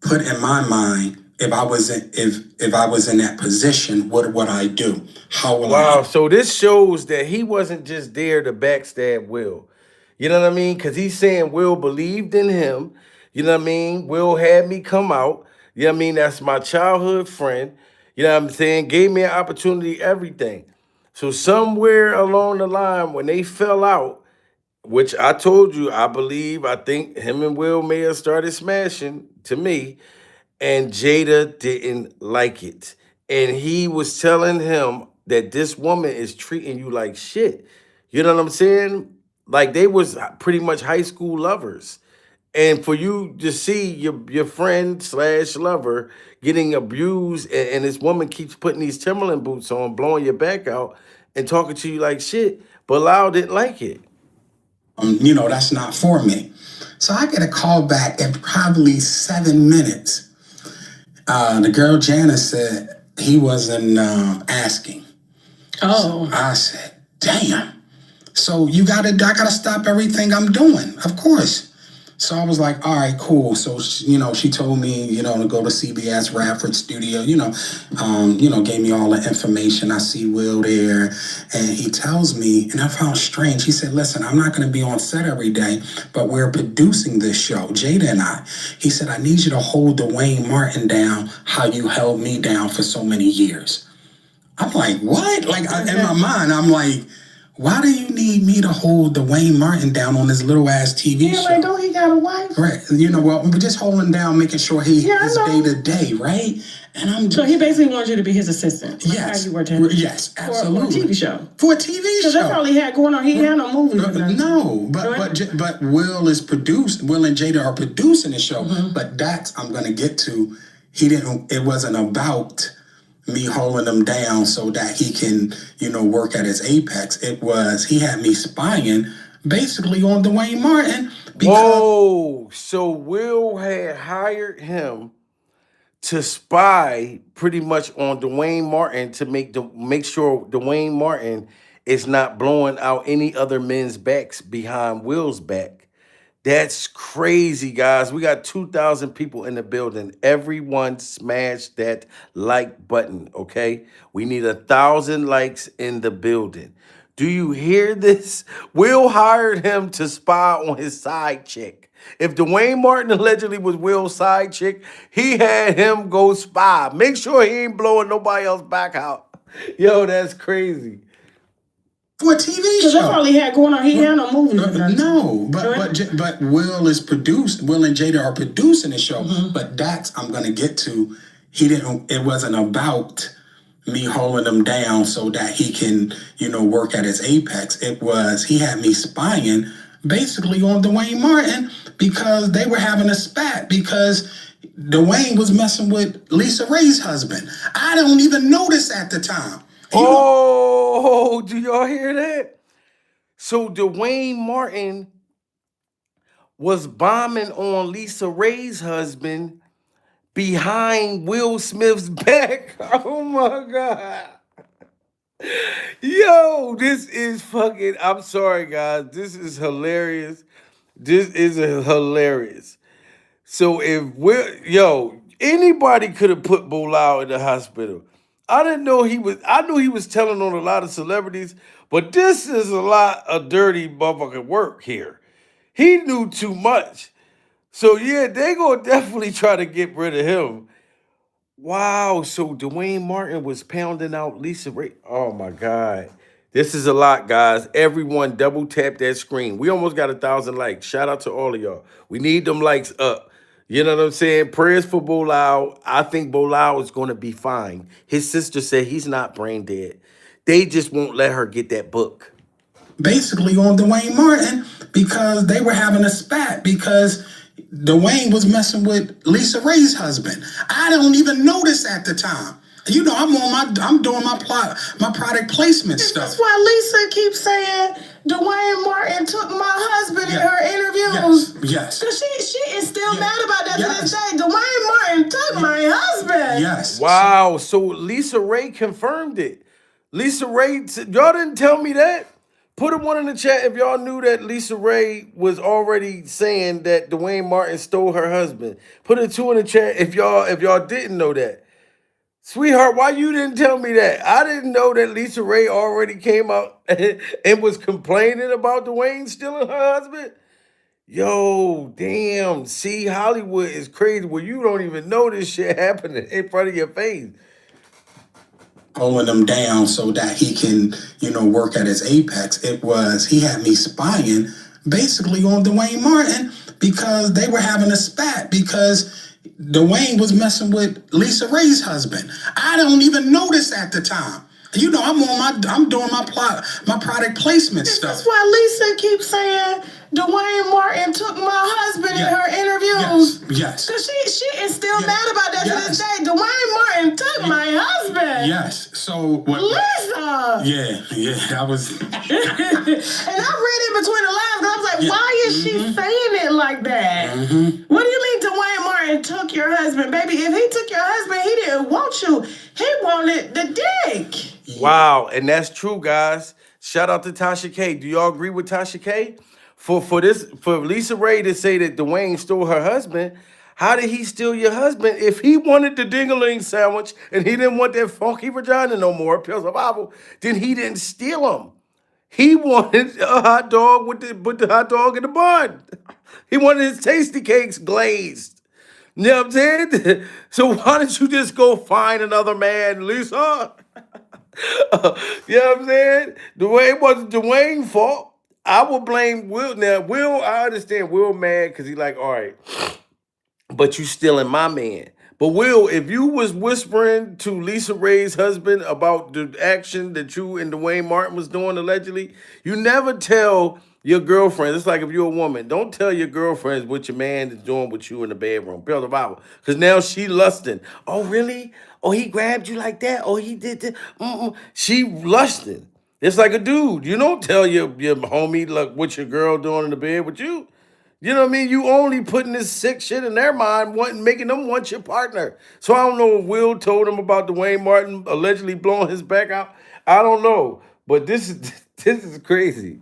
put in my mind, if I was in that position, what would I do? How will I? Wow, so this shows that he wasn't just there to backstab Will. You know what I mean? Because he's saying Will believed in him. You know what I mean? Will had me come out. You know what I mean? That's my childhood friend. You know what I'm saying? Gave me an opportunity, everything. So somewhere along the line, when they fell out, which I told you, I think him and Will may have started smashing to me, and Jada didn't like it. And he was telling him that this woman is treating you like shit. You know what I'm saying? Like they was pretty much high school lovers. And for you to see your friend / lover getting abused and this woman keeps putting these Timberland boots on, blowing your back out and talking to you like shit, Bilal didn't like it. That's not for me. So I get a call back at probably 7 minutes. The girl Janice said he wasn't asking. Oh. So I said, damn. So I gotta stop everything I'm doing, of course. So I was like, all right, cool. So, she told me, to go to CBS Radford Studio, gave me all the information. I see Will there, and he tells me, and I found strange. He said, listen, I'm not going to be on set every day, but we're producing this show, Jada and I. He said, I need you to hold Dwayne Martin down how you held me down for so many years. I'm like, what? Like, in my mind, I'm like, why do you need me to hold Dwayne Martin down on this little ass TV show? Like, don't he got a wife? Right. We're just holding down, making sure he's day to day, right? And so he basically wanted you to be his assistant. Like yes. How you worked him. Yes, absolutely. For a TV show. For a TV show. Because that's all he had going on. He had no movies. No, but Will and Jada are producing the show. Mm-hmm. But I'm gonna get to. It wasn't about me holding him down so that he can, work at his apex. He had me spying basically on Dwayne Martin. Whoa, so Will had hired him to spy pretty much on Dwayne Martin to make sure Dwayne Martin is not blowing out any other men's backs behind Will's back. That's crazy, guys. We got 2,000 people in the building. Everyone smash that like button, okay? We need 1,000 likes in the building. Do you hear this? Will hired him to spy on his side chick. If Dwayne Martin allegedly was Will's side chick, he had him go spy. Make sure he ain't blowing nobody else back out. Yo, that's crazy. For a TV show. Because that's all he had going on. He had no movies. No, but Will and Jada are producing the show. Mm-hmm. But I'm gonna get to. It wasn't about me holding him down so that he can, work at his apex. He had me spying basically on Dwayne Martin because they were having a spat because Dwayne was messing with Lisa Ray's husband. I don't even notice at the time. Do y'all hear that? So Dwayne Martin was bombing on Lisa Ray's husband behind Will Smith's back. Oh my God. Yo, this is fucking, I'm sorry guys. This is hilarious. Hilarious. So anybody could have put Bilal in the hospital. I knew he was telling on a lot of celebrities, but this is a lot of dirty motherfucking work here. He knew too much. So yeah, they gonna definitely try to get rid of him. Wow, so Dwayne Martin was pounding out Lisa Ray. Oh my God. This is a lot, guys. Everyone double tap that screen. We almost got 1,000 likes. Shout out to all of y'all. We need them likes up. You know what I'm saying? Prayers for Bilal. I think Bilal is going to be fine. His sister said he's not brain dead. They just won't let her get that book. Basically on Dwayne Martin because they were having a spat because Dwayne was messing with Lisa Ray's husband. I don't even notice at the time. I'm doing my product placement stuff. That's why Lisa keeps saying Dwayne Martin took my husband in her interviews. Yes. Because she is still mad about that to this day. Dwayne Martin took my husband. Yes. Wow. So Lisa Ray confirmed it. Lisa Ray, y'all didn't tell me that. Put a one in the chat if y'all knew that Lisa Ray was already saying that Dwayne Martin stole her husband. Put a 2 in the chat if y'all didn't know that. Sweetheart, why you didn't tell me that? I didn't know that Lisa Ray already came out and was complaining about Dwayne stealing her husband. Yo, damn. See, Hollywood is crazy. Well, you don't even know this shit happening in front of your face. Holding him down so that he can, work at his apex. He had me spying basically on Dwayne Martin because they were having a spat because Dwayne was messing with Lisa Ray's husband. I don't even notice at the time. I'm doing my product placement stuff. That's why Lisa keeps saying Dwayne Martin took my husband in her interviews. Yes. Because she is still mad about that to this day. Dwayne Martin took my husband. Yes. So what? Lisa. Yeah. That was. And I read it between the lines. I was like, why is she saying it like that? Mm-hmm. What do you mean Dwayne Martin took your husband, baby? If he took your husband, he didn't want you. He wanted the dick. Wow, and that's true, guys. Shout out to Tasha K. Do y'all agree with Tasha K? For Lisa Ray to say that Dwayne stole her husband, how did he steal your husband if he wanted the ding-a-ling sandwich and he didn't want that funky vagina no more, pills of Bible, then he didn't steal him. He wanted a hot dog with the hot dog in the bun. He wanted his tasty cakes glazed. You know what I'm saying? So why don't you just go find another man, Lisa? You know what I'm saying? Dwayne wasn't Dwayne's fault. I will blame Will. Now, Will, I understand Will mad because he like, all right, but you stealing my man. But Will, if you was whispering to Lisa Ray's husband about the action that you and Dwayne Martin was doing allegedly, you never tell your girlfriend. It's like if you're a woman, don't tell your girlfriends what your man is doing with you in the bedroom. Tell the Bible, because now she lusting. Oh really? Oh, he grabbed you like that? Oh, he did that? Mm-mm. She lusting. It's like a dude. You don't tell your homie look what your girl doing in the bed with you. You know what I mean? You only putting this sick shit in their mind, making them want your partner. So I don't know if Will told him about Dwayne Martin allegedly blowing his back out. I don't know, but this is this is crazy.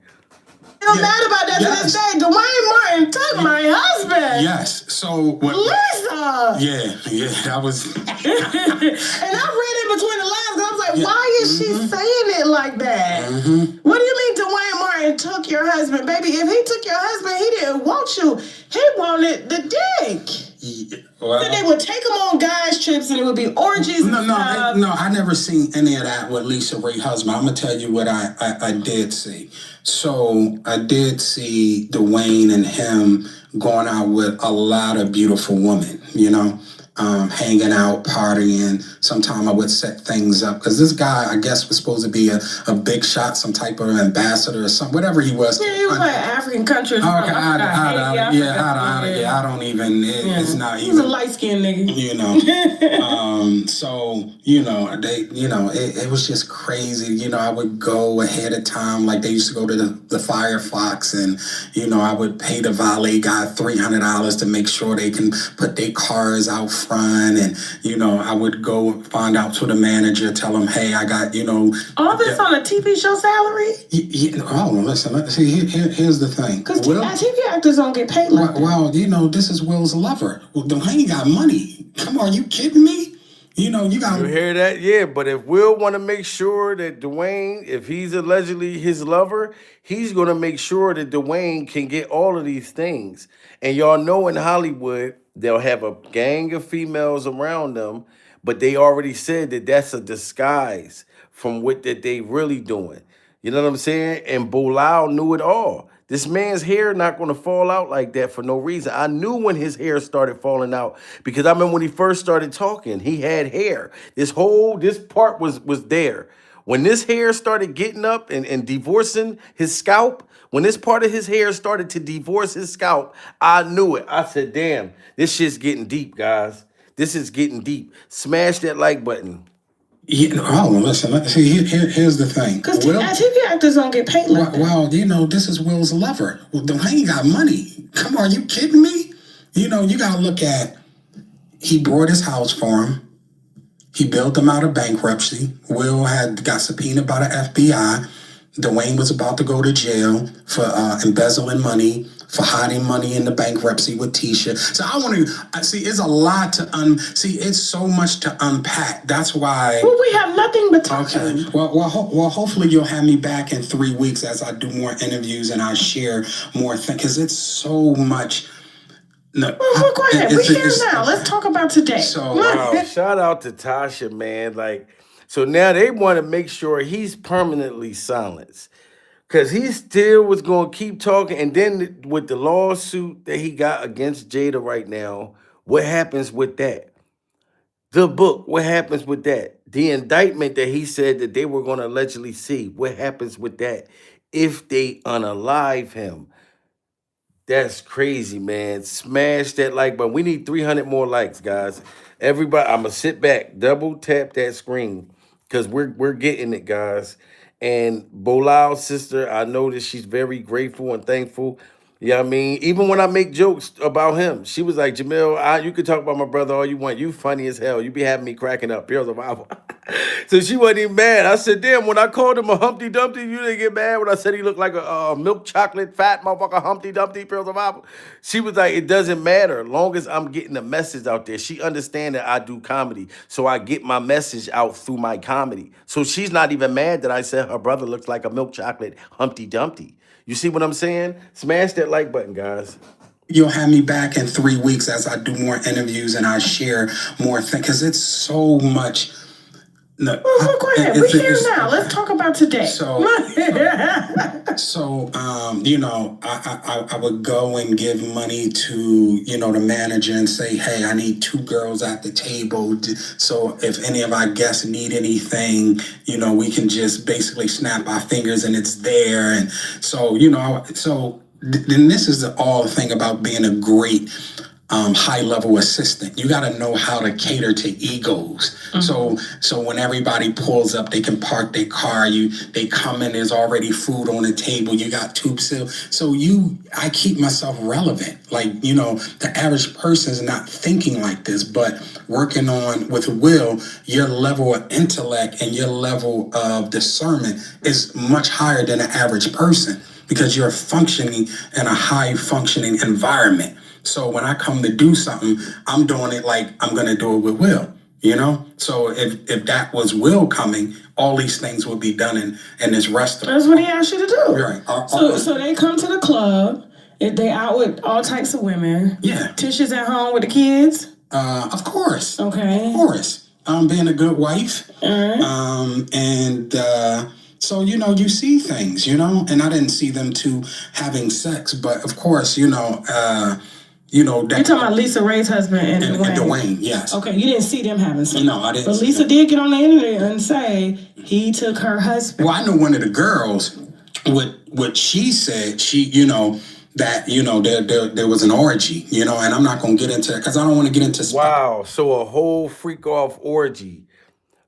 Still mad about that to this day. Dwayne Martin took my husband. Yes. So what? Lisa. Yeah, that was. And I read in between the lines and I was like, why is she saying it like that? What do you mean Dwayne Martin took your husband? Baby, if he took your husband, he didn't want you. He wanted the dick. Well, So they would take him on guys' trips and it would be orgies and stuff. No, I never seen any of that with Lisa Ray's husband. I'm gonna tell you what I did see. So I did see Dwayne and him going out with a lot of beautiful women, hanging out, partying. Sometime I would set things up because this guy, I guess, was supposed to be a big shot, some type of ambassador or something, whatever he was. Yeah, he was like African country. Okay, I don't even. It's not even. He was a light skinned nigga. It was just crazy. I would go ahead of time, like they used to go to the Firefox, and I would pay the valet guy $300 to make sure they can put their cars out front, and I would go find out to the manager, tell him, hey, I got all this on a TV show salary. Listen. Here's the thing. Because TV actors don't get paid like that. Well, this is Will's lover. Well, Dwayne got money. Come on, you kidding me? You got. You hear that? Yeah, but if Will want to make sure that Dwayne, if he's allegedly his lover, he's gonna make sure that Dwayne can get all of these things. And y'all know in Hollywood they'll have a gang of females around them, but they already said that that's a disguise from what that they really doing. You know what I'm saying? And Bilal knew it all. This man's hair not going to fall out like that for no reason. I knew when his hair started falling out because I remember when he first started talking, he had hair. This part was there. When this hair started getting up and divorcing his scalp, when this part of his hair started to divorce his scalp, I knew it. I said, damn, this shit's getting deep, guys. This is getting deep. Smash that like button. Listen. Here's the thing. Because TV actors don't get paid like that. Well, this is Will's lover. Well, Dwayne got money. Come on, you kidding me? You got to look at. He bought his house for him. He bailed him out of bankruptcy. Will got subpoenaed by the FBI. Dwayne was about to go to jail for embezzling money, for hiding money in the bankruptcy with Tisha. So I want to see. It's a lot to it's so much to unpack. That's why. Well, we have nothing but time. Okay. Well, hopefully you'll have me back in 3 weeks as I do more interviews and I share more things because it's so much. No, well, go ahead. We're here now. Let's talk about today. So, wow, shout out to Tasha, man. So now they want to make sure he's permanently silenced. Because he still was going to keep talking. And then with the lawsuit that he got against Jada right now, what happens with that? The book, what happens with that? The indictment that he said that they were going to allegedly see, what happens with that? If they unalive him. That's crazy, man. Smash that like button. We need 300 more likes, guys. Everybody, I'm going to sit back, double tap that screen because we're getting it, guys. And Bilal's sister, I know that she's very grateful and thankful. You know what I mean? Even when I make jokes about him, she was like, Jamil, you could talk about my brother all you want. You funny as hell. You be having me cracking up. Here's a Bible. So she wasn't even mad. I said, damn, when I called him a Humpty Dumpty, you didn't get mad when I said he looked like a milk chocolate fat motherfucker, Humpty Dumpty, Pearls of Apple. She was like, it doesn't matter. Long as I'm getting the message out there. She understand that I do comedy. So I get my message out through my comedy. So she's not even mad that I said her brother looks like a milk chocolate Humpty Dumpty. You see what I'm saying? Smash that like button, guys. You'll have me back in 3 weeks as I do more interviews and I share more things because it's so much. No, Well, go ahead. We're here now. Let's talk about today. I would go and give money to, the manager and say, hey, I need 2 girls at the table. So if any of our guests need anything, we can just basically snap our fingers and it's there. And so, then this is all the thing about being a great high-level assistant. You got to know how to cater to egos. Mm-hmm. So when everybody pulls up, they can park their car. They come in. There's already food on the table. You got tubes. So I keep myself relevant. Like the average person is not thinking like this, but working on with Will, your level of intellect and your level of discernment is much higher than the average person because you're functioning in a high-functioning environment. So when I come to do something, I'm doing it like I'm going to do it with Will, So if that was Will coming, all these things would be done in this restaurant. That's what he asked you to do. Right. So they come to the club. They out with all types of women. Yeah. Tisha's at home with the kids. Of course. Okay. Of course. Being a good wife. All right. So, you see things, and I didn't see them two having sex, but of course, that you're talking about Lisa Ray's husband and Dwayne. Dwayne, yes. Okay, you didn't see them having sex. No, I didn't. But Lisa did get on the internet and say he took her husband. Well, I know one of the girls, what she said, that there was an orgy, and I'm not going to get into that because I don't want to get into. Wow, so a whole freak off orgy.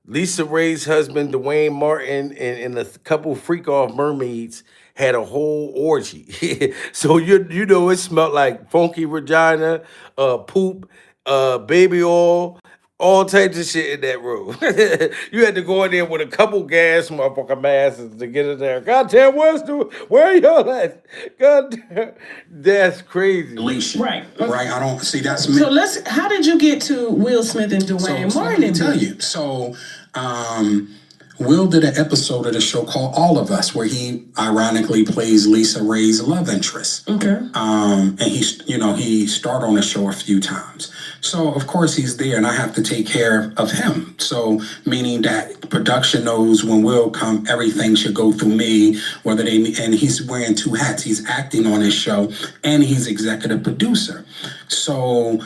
Lisa Ray's husband, Dwayne Martin, and a couple freak off mermaids had a whole orgy. So it smelled like funky vagina, poop, baby oil, all types of shit in that room. You had to go in there with a couple gas motherfucking masks to get in there. God damn, where y'all at? God damn, that's crazy. Right. Right. I don't see that's me. So how did you get to Will Smith and Dwayne Martin? Let me tell you. So Will did an episode of the show called All of Us, where he ironically plays Lisa Ray's love interest. Okay. And he starred on the show a few times. So of course he's there, and I have to take care of him. So meaning that production knows when Will come, everything should go through me. And he's wearing 2 hats. He's acting on his show, and he's executive producer. So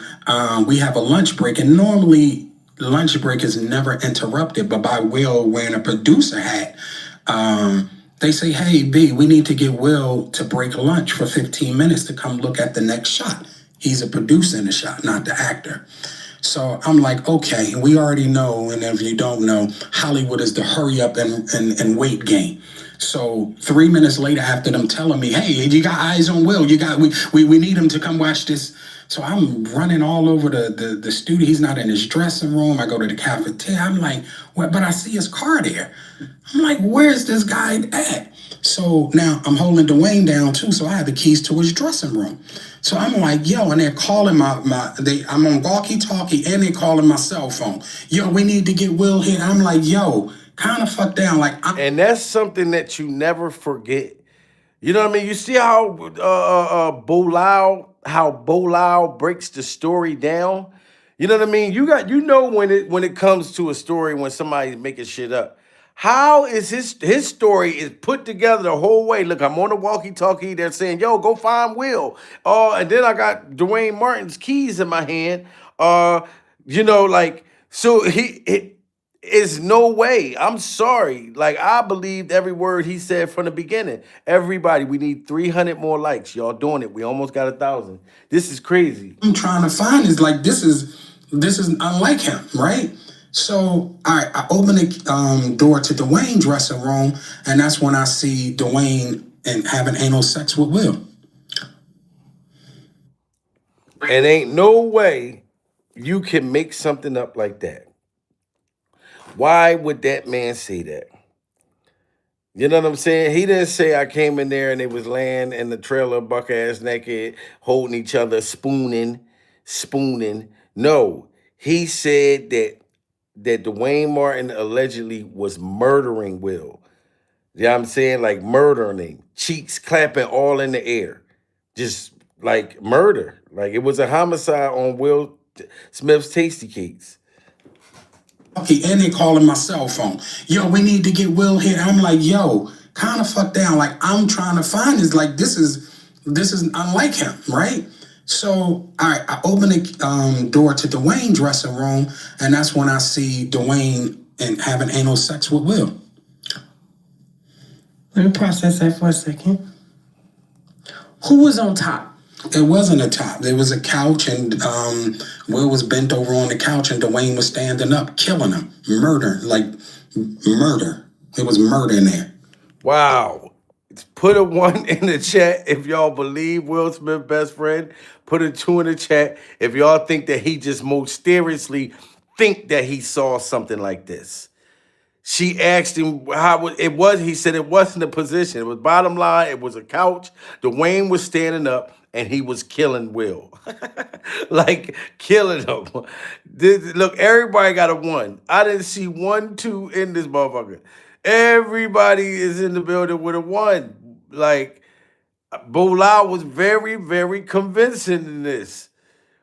we have a lunch break, and normally lunch break is never interrupted, but by Will wearing a producer hat, they say, hey, B, we need to get Will to break lunch for 15 minutes to come look at the next shot. He's a producer in the shot, not the actor. So I'm like, okay, we already know, and if you don't know, Hollywood is the hurry up and wait game. So 3 minutes later, after them telling me, hey, you got eyes on Will, we need him to come watch this. So I'm running all over the studio. He's not in his dressing room. I go to the cafeteria. I'm like, what? But I see his car there. I'm like, where's this guy at? So now I'm holding Dwayne down too. So I have the keys to his dressing room. So I'm like, yo, and they're calling I'm on walkie-talkie and they're calling my cell phone. Yo, we need to get Will here. I'm like, yo, kind of fuck down. And that's something that you never forget. You know what I mean? You see how Bolao breaks the story down. You know what I mean? When it comes to a story when somebody's making shit up. How is his story is put together the whole way? Look, I'm on the walkie-talkie. They're saying, "Yo, go find Will." And then I got Dwayne Martin's keys in my hand. So he is no way. I'm sorry. Like, I believed every word he said from the beginning. Everybody, we need 300 more likes. Y'all doing it. We almost got 1,000. This is crazy. I'm trying to find is like this is unlike him, right? So I open the door to Dwayne's dressing room, and that's when I see Dwayne and having anal sex with Will. And ain't no way you can make something up like that. Why would that man say that? You know what I'm saying? He didn't say I came in there and they was laying in the trailer, buck ass naked, holding each other, spooning. No, he said that Dwayne Martin allegedly was murdering Will. You know what I'm saying? Like murdering him, cheeks clapping all in the air, just like murder. Like it was a homicide on Will Smith's Tasty Cakes. Okay, and they calling my cell phone. Yo, we need to get Will here. I'm like, yo, kind of fuck down. Like I'm trying to find this. Like this is unlike him, right? So I open the door to Dwayne's dressing room, and that's when I see Dwayne and having anal sex with Will. Let me process that for a second. Who was on top? It wasn't a top. There was a couch, and Will was bent over on the couch, and Dwayne was standing up, killing him, murder. It was murder in there. Wow. Put a 1 in the chat if y'all believe Will Smith's best friend. Put a 2 in the chat if y'all think that he just most seriously think that he saw something like this. She asked him how it was. He said it wasn't a position. It was bottom line. It was a couch. Dwayne was standing up and he was killing Will. Like killing him. Look, everybody got a 1. I didn't see 1, 2 in this motherfucker. Everybody is in the building with a 1. Like, Bolau was very, very convincing in this.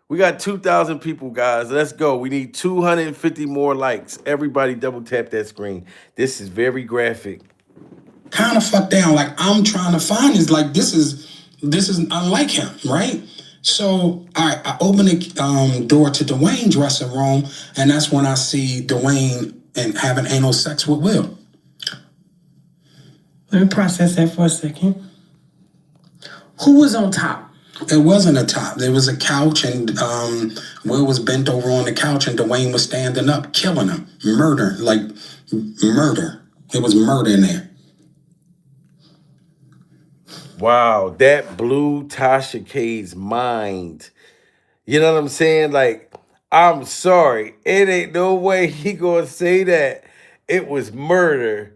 We got 2,000 people, guys. Let's go. We need 250 more likes. Everybody double tap that screen. This is very graphic. Kind of fucked down. Like I'm trying to find this. Like this is unlike him, right? So I open the door to Dwayne's dressing room, and that's when I see Dwayne and having anal sex with Will. Let me process that for a second. Who was on top? It wasn't a top. There was a couch, and Will was bent over on the couch, and Dwayne was standing up, killing him, murder. It was murder in there. Wow, that blew Tasha K's mind. You know what I'm saying? Like, I'm sorry. It ain't no way he gonna say that. It was murder.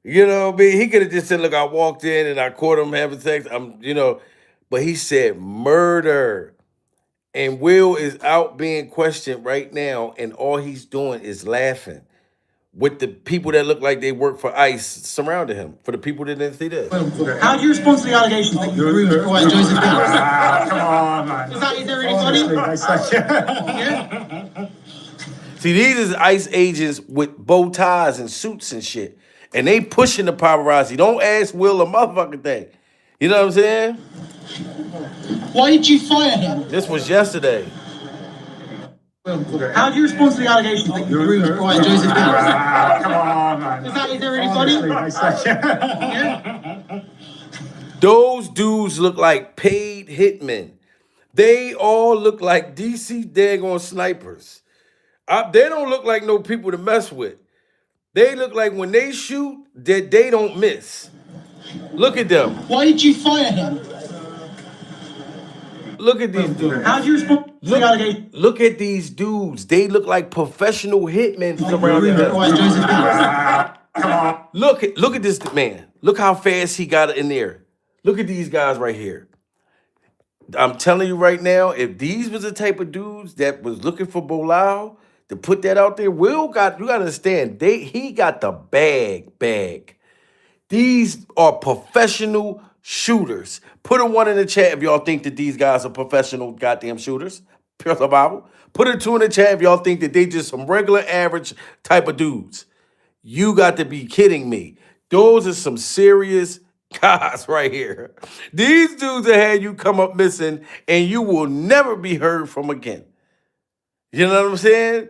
You know what I mean? He could have just said, look, I walked in and I caught him having sex. But he said murder. And Will is out being questioned right now, and all he's doing is laughing with the people that look like they work for ICE surrounding him. For the people that didn't see this. How do you respond to the allegations that you groomed Joseph Diddy? Come on, man. Is there really funny? Yeah. See, these is ICE agents with bow ties and suits and shit. And they pushing the paparazzi. Don't ask Will a motherfucking thing. You know what I'm saying? Why did you fire him? This was yesterday. How do you respond to the allegations that you groomed Joseph Diddy? Come on, man. Is there really funny? Yeah. Those dudes look like paid hitmen. They all look like DC daggone snipers. They don't look like no people to mess with. They look like when they shoot, that they don't miss. Look at them. Why did you fire him? Look at these dudes. How do you respond to the allegations? Look at these dudes. They look like professional hitmen surrounding them. Joseph Diddy? Look at this man. Look how fast he got in there. Look at these guys right here. I'm telling you right now, if these was the type of dudes that was looking for Bolau to put that out there, you gotta understand, he got the bag. These are professional shooters. Put a 1 in the chat if y'all think that these guys are professional goddamn shooters. Pure the Bible. Put a 2 in the chat if y'all think that they just some regular average type of dudes. You got to be kidding me. Those are some serious guys right here. These dudes that had you come up missing and you will never be heard from again. You know what I'm saying?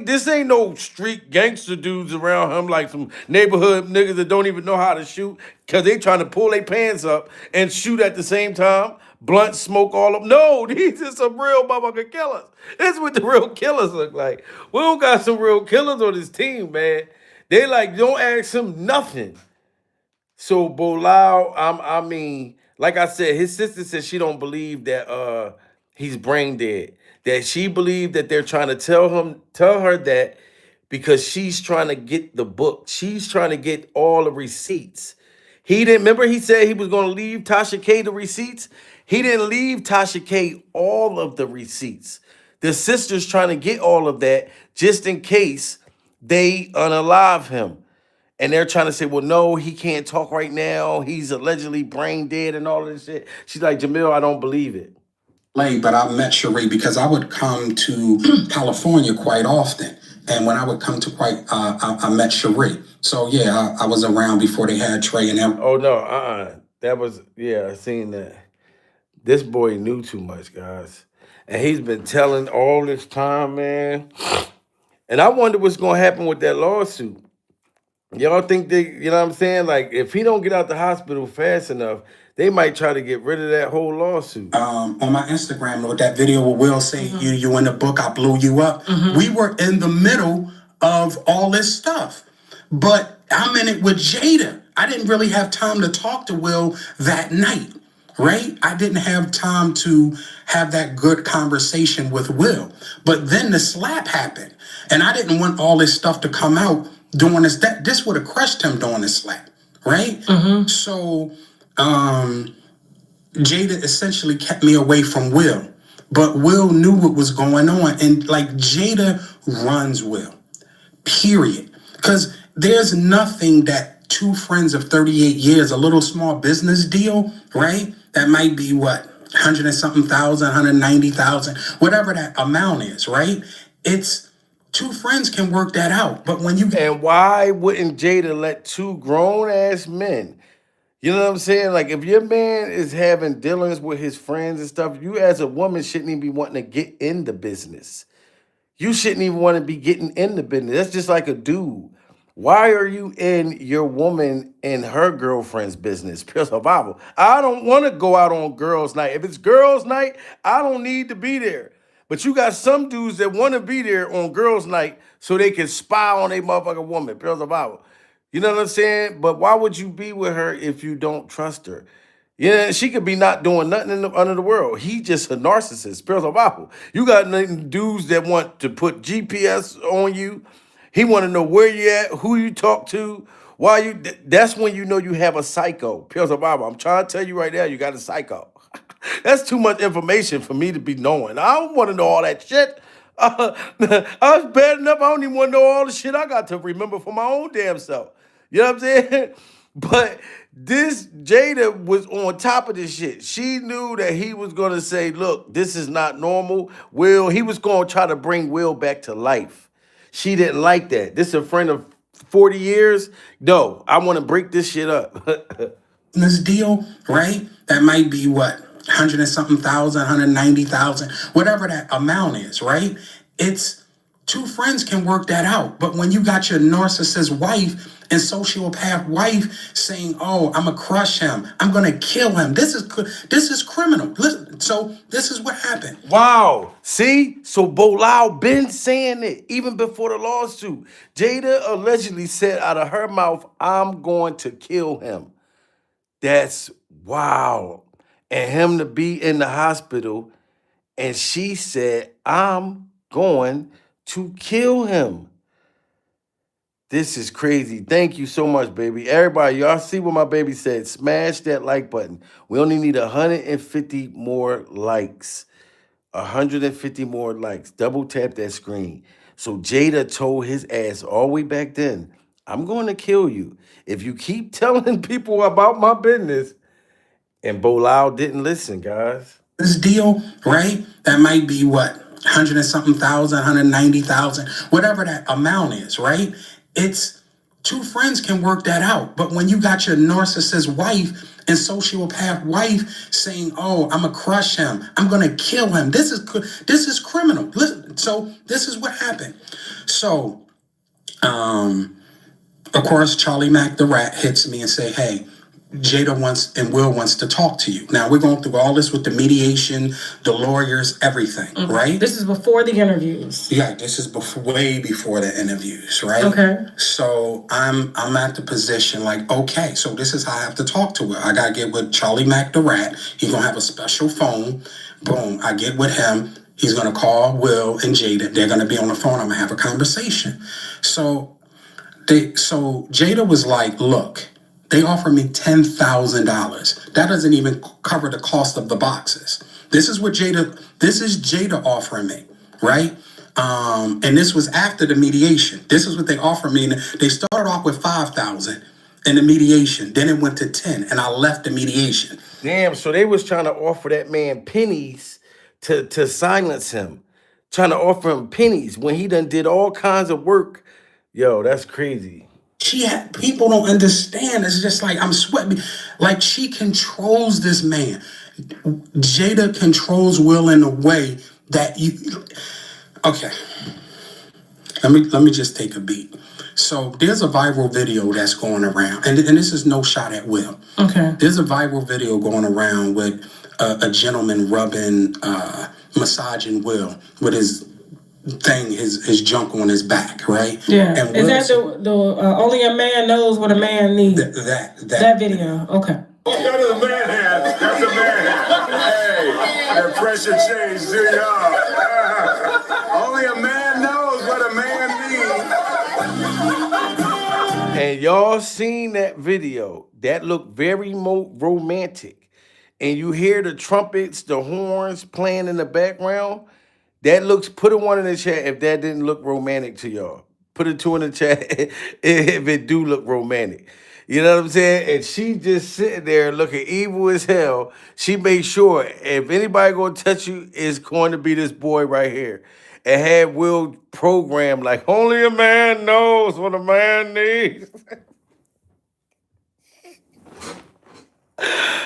This ain't no street gangster dudes around him like some neighborhood niggas that don't even know how to shoot because they trying to pull their pants up and shoot at the same time. Blunt smoke all up. No, these are some real motherfucking killers. This is what the real killers look like. We don't got some real killers on this team, man. They like, don't ask him nothing. So Bolau, I mean, like I said, his sister said she don't believe that he's brain dead. That she believed that they're trying to tell her that because she's trying to get the book. She's trying to get all the receipts. He didn't remember he said he was going to leave Tasha K the receipts. He didn't leave Tasha K all of the receipts. The sister's trying to get all of that just in case they unalive him. And they're trying to say, well, no, he can't talk right now. He's allegedly brain dead and all of this shit. She's like, Jamil, I don't believe it. But I met Sheree because I would come to California quite often. And when I would come to I met Sheree. So yeah, I was around before they had Trey and them. Oh no, that was, yeah, I seen that. This boy knew too much, guys. And he's been telling all this time, man. And I wonder what's gonna happen with that lawsuit. Y'all think they, you know what I'm saying? Like, if he don't get out the hospital fast enough, they might try to get rid of that whole lawsuit. On my Instagram, with that video where Will say, you in the book, I blew you up. We were in the middle of all this stuff. But I'm in it with Jada. I didn't really have time to talk to Will that night, right? I didn't have time to have that good conversation with Will. But then the slap happened. And I didn't want all this stuff to come out doing this. This would have crushed him doing this slap, right? So Jada essentially kept me away from Will. But Will knew what was going on. And like, Jada runs Will, period. Because there's nothing that two friends of 38 years, a little small business deal, right? That might be what, 100 and something thousand, 190,000, whatever that amount is, right? It's two friends can work that out. But when you... And why wouldn't Jada let two grown ass men, you know what I'm saying? Like, if your man is having dealings with his friends and stuff, you as a woman shouldn't even be wanting to get in the business. You shouldn't even want to be getting in the business. That's just like a dude. Why are you in your woman and her girlfriend's business? Pure survival. I don't want to go out on girls' night. If it's girls' night, I don't need to be there. But you got some dudes that want to be there on girls' night so they can spy on a motherfucking woman. Pure survival. You know what I'm saying? But why would you be with her if you don't trust her? Yeah, she could be not doing nothing under the world. He just a narcissist, pure survival. You got dudes that want to put GPS on you. He want to know where you at, who you talk to, why you. That's when you know you have a psycho, pure survival. I'm trying to tell you right now, you got a psycho. That's too much information for me to be knowing. I don't want to know all that shit. I was bad enough. I don't even want to know all the shit I got to remember for my own damn self. You know what I'm saying? But this Jada was on top of this shit. She knew that he was going to say, look, this is not normal. He was going to try to bring Will back to life. She didn't like that. This is a friend of 40 years. No, I want to break this shit up. This deal, right? That might be what, 100 and something thousand, 190,000, whatever that amount is, right? It's two friends can work that out. But when you got your narcissist wife and sociopath wife saying, oh, I'm gonna crush him, I'm gonna kill him, this is criminal. Listen, so this is what happened. Wow. See? So Bilal been saying it even before the lawsuit. Jada allegedly said out of her mouth, I'm going to kill him. That's wow. And him to be in the hospital and she said, I'm going to kill him. This is crazy. Thank you so much, baby. Everybody, y'all see what my baby said. Smash that like button. We only need 150 more likes. 150 more likes. Double tap that screen. So Jada told his ass all the way back then, I'm going to kill you if you keep telling people about my business. And Bilal didn't listen, guys. This deal, right? That might be what, 100 and something thousand, 190,000, whatever that amount is, right? It's two friends can work that out. But when you got your narcissist wife and sociopath wife saying, oh, I'm gonna crush him, I'm gonna kill him, this is criminal. Listen, so this is what happened. So, of course, Charlie Mack the Rat hits me and say, hey, Jada wants and Will wants to talk to you. Now, we're going through all this with the mediation, the lawyers, everything, right? This is before the interviews. Yeah, this is way before the interviews, right? Okay. So I'm at the position like, okay, so this is how I have to talk to her. I got to get with Charlie Mack the Rat. He's going to have a special phone. Boom, I get with him. He's going to call Will and Jada. They're going to be on the phone. I'm going to have a conversation. So Jada was like, look, they offered me $10,000. That doesn't even cover the cost of the boxes. This is Jada offering me, right? And this was after the mediation. This is what they offered me. And they started off with $5,000 in the mediation. Then it went to 10, and I left the mediation. Damn, so they was trying to offer that man pennies to silence him. Trying to offer him pennies when he done did all kinds of work. Yo, that's crazy. People don't understand. It's just like, I'm sweating. Like, she controls this man. Jada controls Will in a way that okay. Let me just take a beat. So there's a viral video that's going around, and this is no shot at Will. Okay. There's a viral video going around with a gentleman massaging Will with his junk on his back, right? Yeah. And is that the only a man knows what a man needs? That video. Okay. That is a man hand. That's a man hand. Hey, that pressure change, do y'all? Only a man knows what a man needs. And y'all seen that video. That looked very romantic. And you hear the trumpets, the horns playing in the background. That looks, put a 1 in the chat if that didn't look romantic to y'all. Put a 2 in the chat if it do look romantic. You know what I'm saying? And she just sitting there looking evil as hell. She made sure if anybody gonna touch you, it's going to be this boy right here. And had Will program like, only a man knows what a man needs.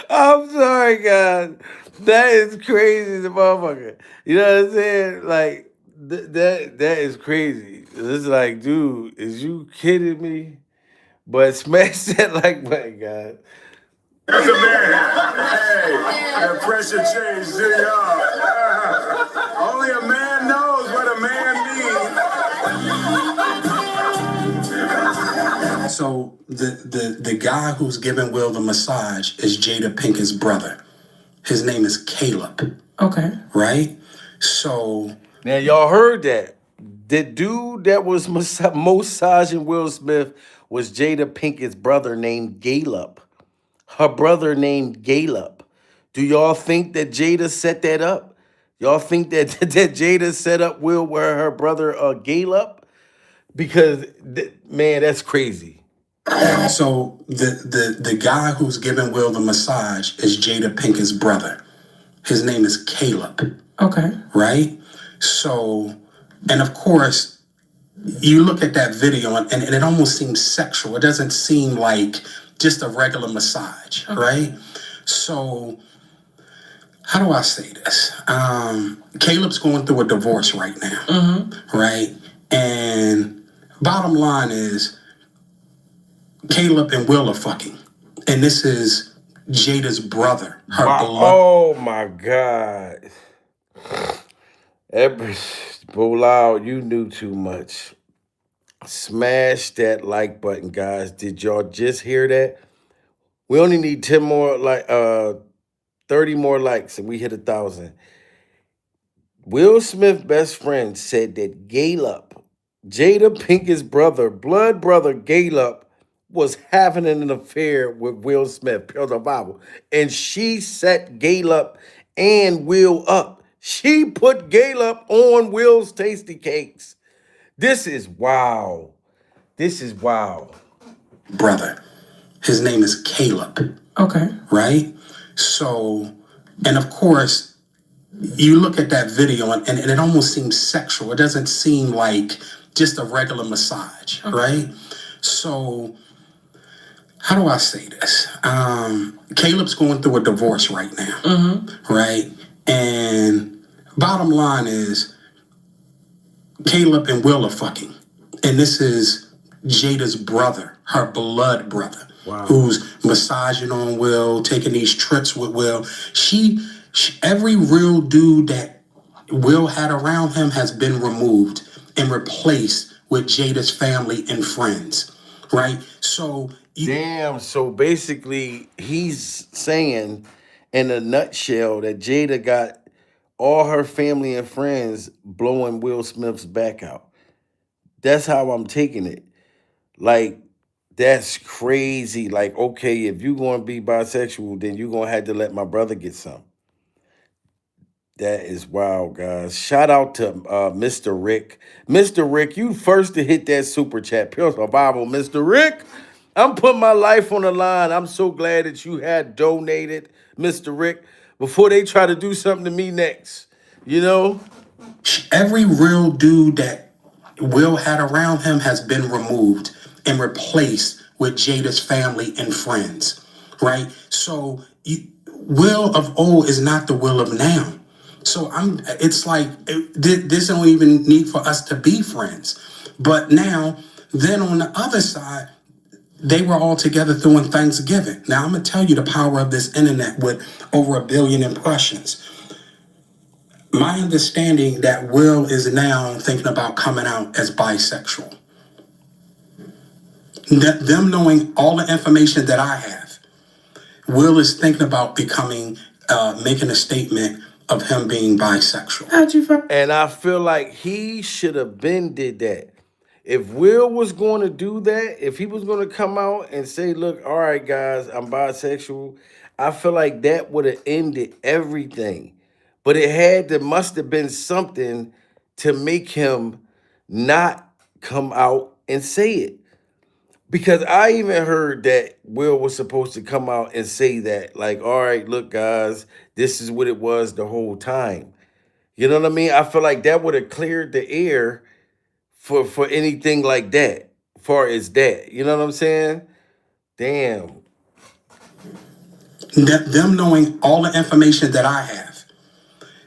I'm sorry, guys. That is crazy, the motherfucker. You know what I'm saying? Like, that is crazy. It's like, dude, is you kidding me? But smash that like button, guys. That's a man hand. Hey, that pressure change, do y'all? Only a man knows what a man needs. So the guy who's giving Will the massage is Jada Pinkett's brother. His name is Caleb. Okay. Right? So now y'all heard that. The dude that was massaging Will Smith was Jada Pinkett's brother named Caleb. Her brother named Caleb. Do y'all think that Jada set that up? Y'all think that Jada set up Will with her brother Caleb? Because man, that's crazy. So the guy who's giving Will the massage is Jada Pinkett's brother. His name is Caleb. Okay. Right? So, and of course, you look at that video and it almost seems sexual. It doesn't seem like just a regular massage, okay. Right? So, how do I say this? Caleb's going through a divorce right now, right? And bottom line is, Caleb and Will are fucking. And this is Jada's brother. Oh my God. Bilal, you knew too much. Smash that like button, guys. Did y'all just hear that? We only need 10 more, 30 more likes and we hit 1,000. Will Smith's best friend said that Caleb, Jada Pinkett's brother, blood brother Caleb, was having an affair with Will Smith, pure the Bible. And she set Caleb and Will up. She put Caleb on Will's tasty cakes. This is wow. This is wow. Brother. His name is Caleb. Okay. Right? So, and of course, you look at that video and it almost seems sexual. It doesn't seem like just a regular massage, okay. Right? So, how do I say this? Caleb's going through a divorce right now, right? And bottom line is, Caleb and Will are fucking. And this is Jada's brother, her blood brother, wow. Who's massaging on Will, taking these trips with Will. She every real dude that Will had around him has been removed and replaced with Jada's family and friends, right? So damn, so basically he's saying in a nutshell that Jada got all her family and friends blowing Will Smith's back out. That's how I'm taking it. Like, that's crazy. Like, okay, if you gonna be bisexual, then you gonna have to let my brother get some. That is wild, guys. Shout out to Mr. Rick. Mr. Rick, you first to hit that super chat. Pure survival, Mr. Rick. I'm putting my life on the line. I'm so glad that you had donated, Mr. Rick, before they try to do something to me next. You know? Every real dude that Will had around him has been removed and replaced with Jada's family and friends, right? So Will of old is not the Will of now. So it's like, this don't even need for us to be friends. But now, then on the other side, they were all together doing Thanksgiving. Now I'm gonna tell you the power of this internet with over 1 billion impressions. My understanding that Will is now thinking about coming out as bisexual. Them knowing all the information that I have, Will is thinking about making a statement of him being bisexual. How'd you find? And I feel like he should have been did that. If Will was going to do that, if he was going to come out and say, look, all right, guys, I'm bisexual, I feel like that would have ended everything. But must have been something to make him not come out and say it. Because I even heard that Will was supposed to come out and say that, like, all right, look, guys, this is what it was the whole time. You know what I mean? I feel like that would have cleared the air for anything like that, far as that. You know what I'm saying? Damn. Them knowing all the information that I have,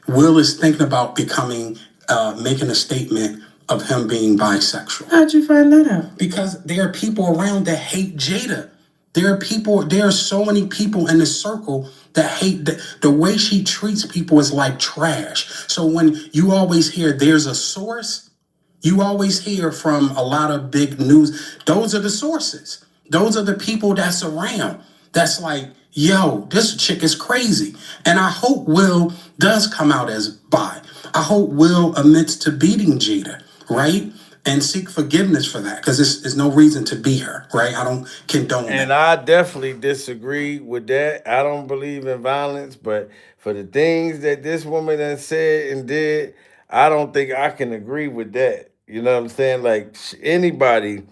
Will is thinking about making a statement of him being bisexual. How'd you find that out? Because there are people around that hate Jada. There are so many people in the circle that hate the way she treats people is like trash. So when you always hear there's a source, you always hear from a lot of big news. Those are the sources. Those are the people that's around. That's like, yo, this chick is crazy. And I hope Will does come out as bi. I hope Will admits to beating Jada, right? And seek forgiveness for that, because there's no reason to beat her, right? I don't condone that. And I definitely disagree with that. I don't believe in violence, but for the things that this woman has said and did, I don't think I can agree with that. You know what I'm saying? Like, anybody,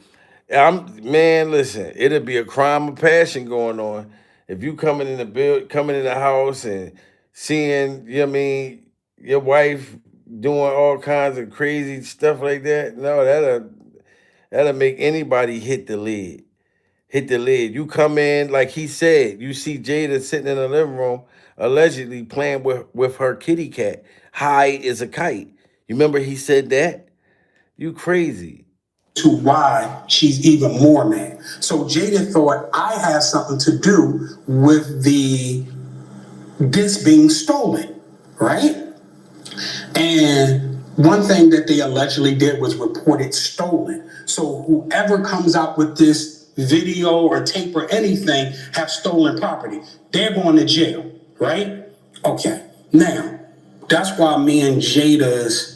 listen, it'll be a crime of passion going on if you coming in the house and seeing, you know what I mean, your wife doing all kinds of crazy stuff like that. No, that'll make anybody hit the lid. Hit the lid. You come in, like he said, you see Jada sitting in the living room, allegedly playing with her kitty cat, high as a kite. You remember he said that? You crazy. To why she's even more mad. So Jada thought I had something to do with this being stolen, right? And one thing that they allegedly did was report it stolen. So whoever comes out with this video or tape or anything have stolen property. They're going to jail, right? Okay. Now, that's why me and Jada's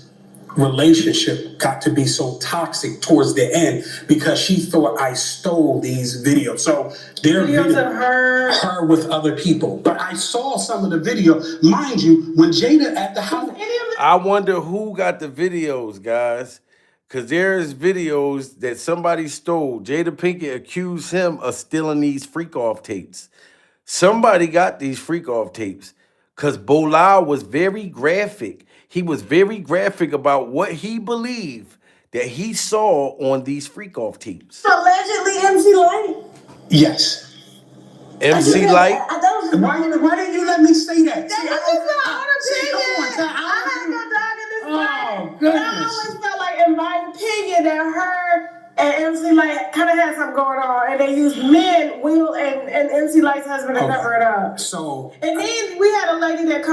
relationship got to be so toxic towards the end, because she thought I stole these videos. So they're Videos of her with other people. But I saw some of the video. Mind you, when Jada at the house. I wonder who got the videos, guys. Because there's videos that somebody stole. Jada Pinkett accused him of stealing these freak-off tapes. Somebody got these freak-off tapes. Because Bilal was very graphic. He was very graphic about what he believed that he saw on these freak-off tapes. Allegedly MC Light. Yes. MC Light? Why didn't you let me say that? That is just my own opinion. I have no dog in this fight. But I always felt like, in my opinion, that her and MC Light kind of had something going on, and they used men, Will and MC Light's husband, to cover it up. So, and then we had a lady that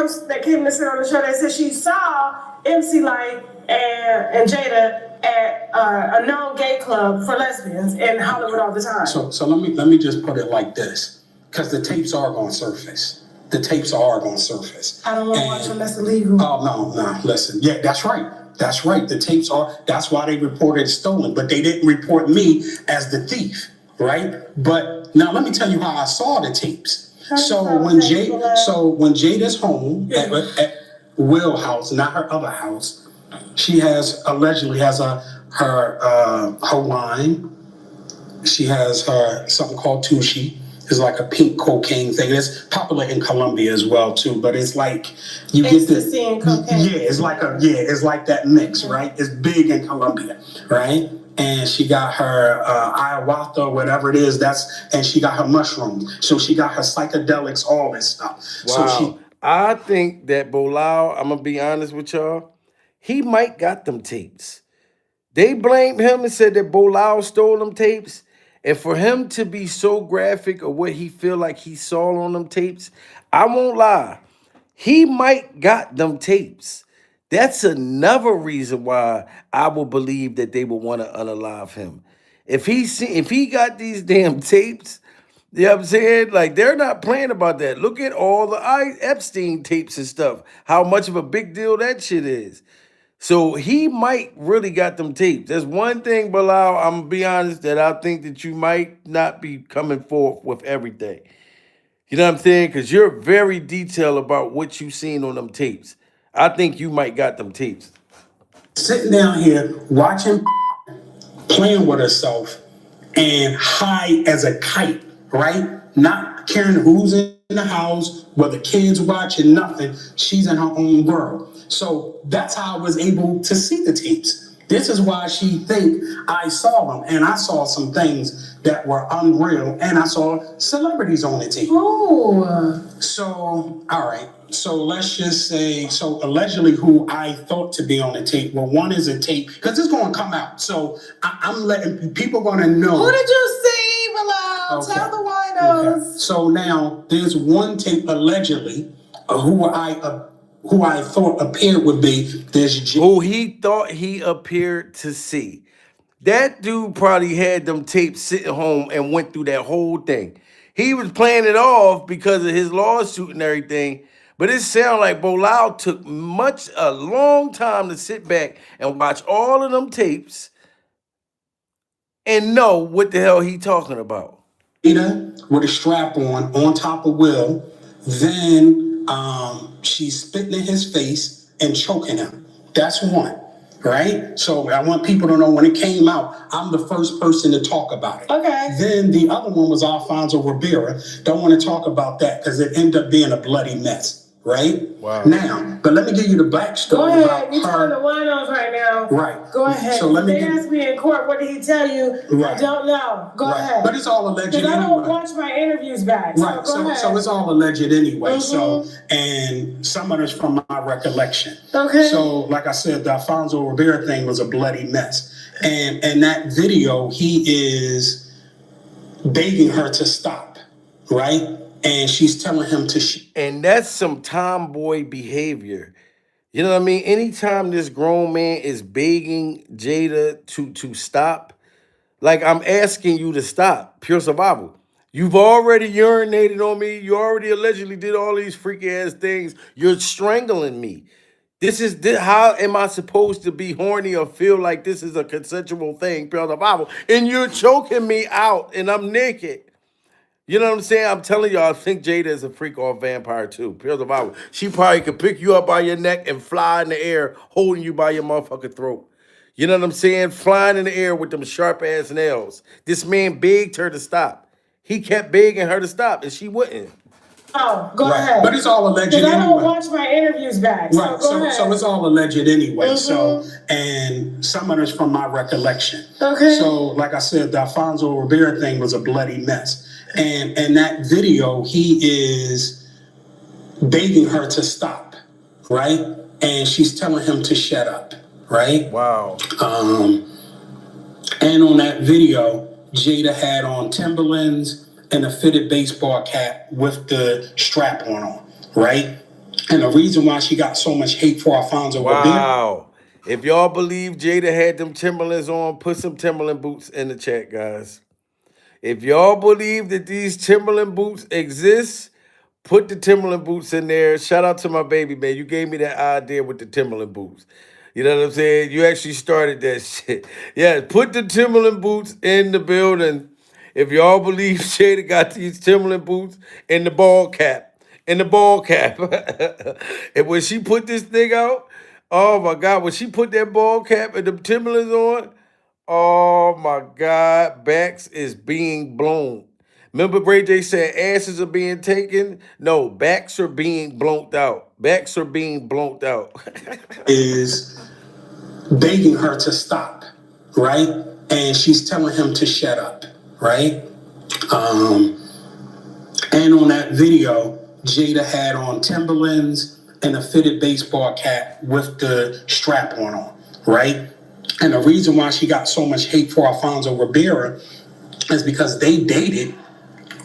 came to sit on the show that said she saw MC Light and Jada at a known gay club for lesbians in Hollywood all the time. So let me just put it like this, because the tapes are going to surface, the tapes are going to surface. I don't want to watch them. That's illegal. Oh, no, listen. Yeah, that's right. That's right. The tapes are, that's why they reported it stolen, but they didn't report me as the thief, right? But now let me tell you how I saw the tapes. So when Jada's home at Will house, not her other house, she allegedly has her wine. She has her something called Tushi. It's like a pink cocaine thing. It's popular in Colombia as well too. But it's like you get this. And cocaine. Yeah, it's like that mix, right? It's big in Colombia, right? And she got her ayahuasca, or whatever it is. And she got her mushrooms. So she got her psychedelics, all this stuff. Wow. I think that Bilal, I'm gonna be honest with y'all, he might got them tapes. They blamed him and said that Bilal stole them tapes. And for him to be so graphic of what he feel like he saw on them tapes, I won't lie. He might got them tapes. That's another reason why I will believe that they would want to unalive him. If he got these damn tapes, you know what I'm saying? Like, they're not playing about that. Look at all the Epstein tapes and stuff. How much of a big deal that shit is. So he might really got them tapes. There's one thing, Bilal, I'm gonna be honest, that I think that you might not be coming forth with everything. You know what I'm saying? Because you're very detailed about what you seen on them tapes. I think you might got them tapes. Sitting down here watching, playing with herself, and high as a kite, right? Not caring who's in the house, whether kids watching, nothing. She's in her own world. So that's how I was able to see the tapes. This is why she think I saw them. And I saw some things that were unreal. And I saw celebrities on the tape. Ooh. So, all right. So let's just say, so allegedly who I thought to be on the tape, well, one is a tape, because it's going to come out. So I'm letting people going to know. Who did you see, Bilal? Okay. Tell the winos. Okay. So now there's one tape allegedly who I thought appeared would be this. Who he thought he appeared to see. That dude probably had them tapes sitting home and went through that whole thing. He was playing it off because of his lawsuit and everything. But it sounded like Bilal took a long time to sit back and watch all of them tapes and know what the hell he talking about. Jada with a strap on top of Will. Then she's spitting in his face and choking him. That's one, right? So I want people to know when it came out, I'm the first person to talk about it. Okay. Then the other one was Alfonso Rivera. Don't want to talk about that because it ended up being a bloody mess. Right? Wow. Now, but let me give you the backstory. Go ahead. About You're telling the winos right now. Right. Go ahead. So let me they asked me in court, what did he tell you? Right. I don't know. Go ahead. But it's all alleged Because anyway. I don't watch my interviews back. Right. So go ahead. So it's all alleged anyway. So, and some of it's from my recollection. Okay. So, like I said, the Alfonso Rivera thing was a bloody mess. And in that video, he is begging her to stop, right? And she's telling him to and that's some tomboy behavior. You know what I mean? Anytime this grown man is begging Jada to stop, like, I'm asking you to stop. Pure survival. You've already urinated on me. You already allegedly did all these freaky ass things. You're strangling me. How am I supposed to be horny or feel like this is a consensual thing, pure survival? And you're choking me out and I'm naked. You know what I'm saying? I'm telling y'all, I think Jada is a freak or a vampire too. Pure survival. She probably could pick you up by your neck and fly in the air, holding you by your motherfucking throat. You know what I'm saying? Flying in the air with them sharp ass nails. This man begged her to stop. He kept begging her to stop, and she wouldn't. Oh, go ahead. But it's all alleged anyway. Because I don't watch my interviews back. Right. So go ahead. So it's all alleged anyway. So, and some of it's from my recollection. Okay. So, like I said, the Alfonso Rivera thing was a bloody mess. And in that video, he is begging her to stop, right? And she's telling him to shut up, right? Wow. And on that video, Jada had on Timberlands and a fitted baseball cap with the strap on, right? And the reason why she got so much hate for Alfonso Rivera. Wow. If y'all believe Jada had them Timberlands on, put some Timberland boots in the chat, guys. If y'all believe that these Timberland boots exist, Put the Timberland boots in there. Shout out to my baby, man. You gave me that idea with the Timberland boots. You know what I'm saying? You actually started that shit. Yeah, put the Timberland boots in the building. If y'all believe Jada got these Timberland boots in the ball cap. In the ball cap. And when she put this thing out, oh my God, when she put that ball cap and the Timberlands on, oh my God, backs is being blown. Remember Ray J said asses are being taken? No, backs are being blown out. Backs are being blown out. Is begging her to stop, right? And she's telling him to shut up, right? And on that video, Jada had on Timberlands and a fitted baseball cap with the strap on, right? And the reason why she got so much hate for Alfonso Ribeira is because they dated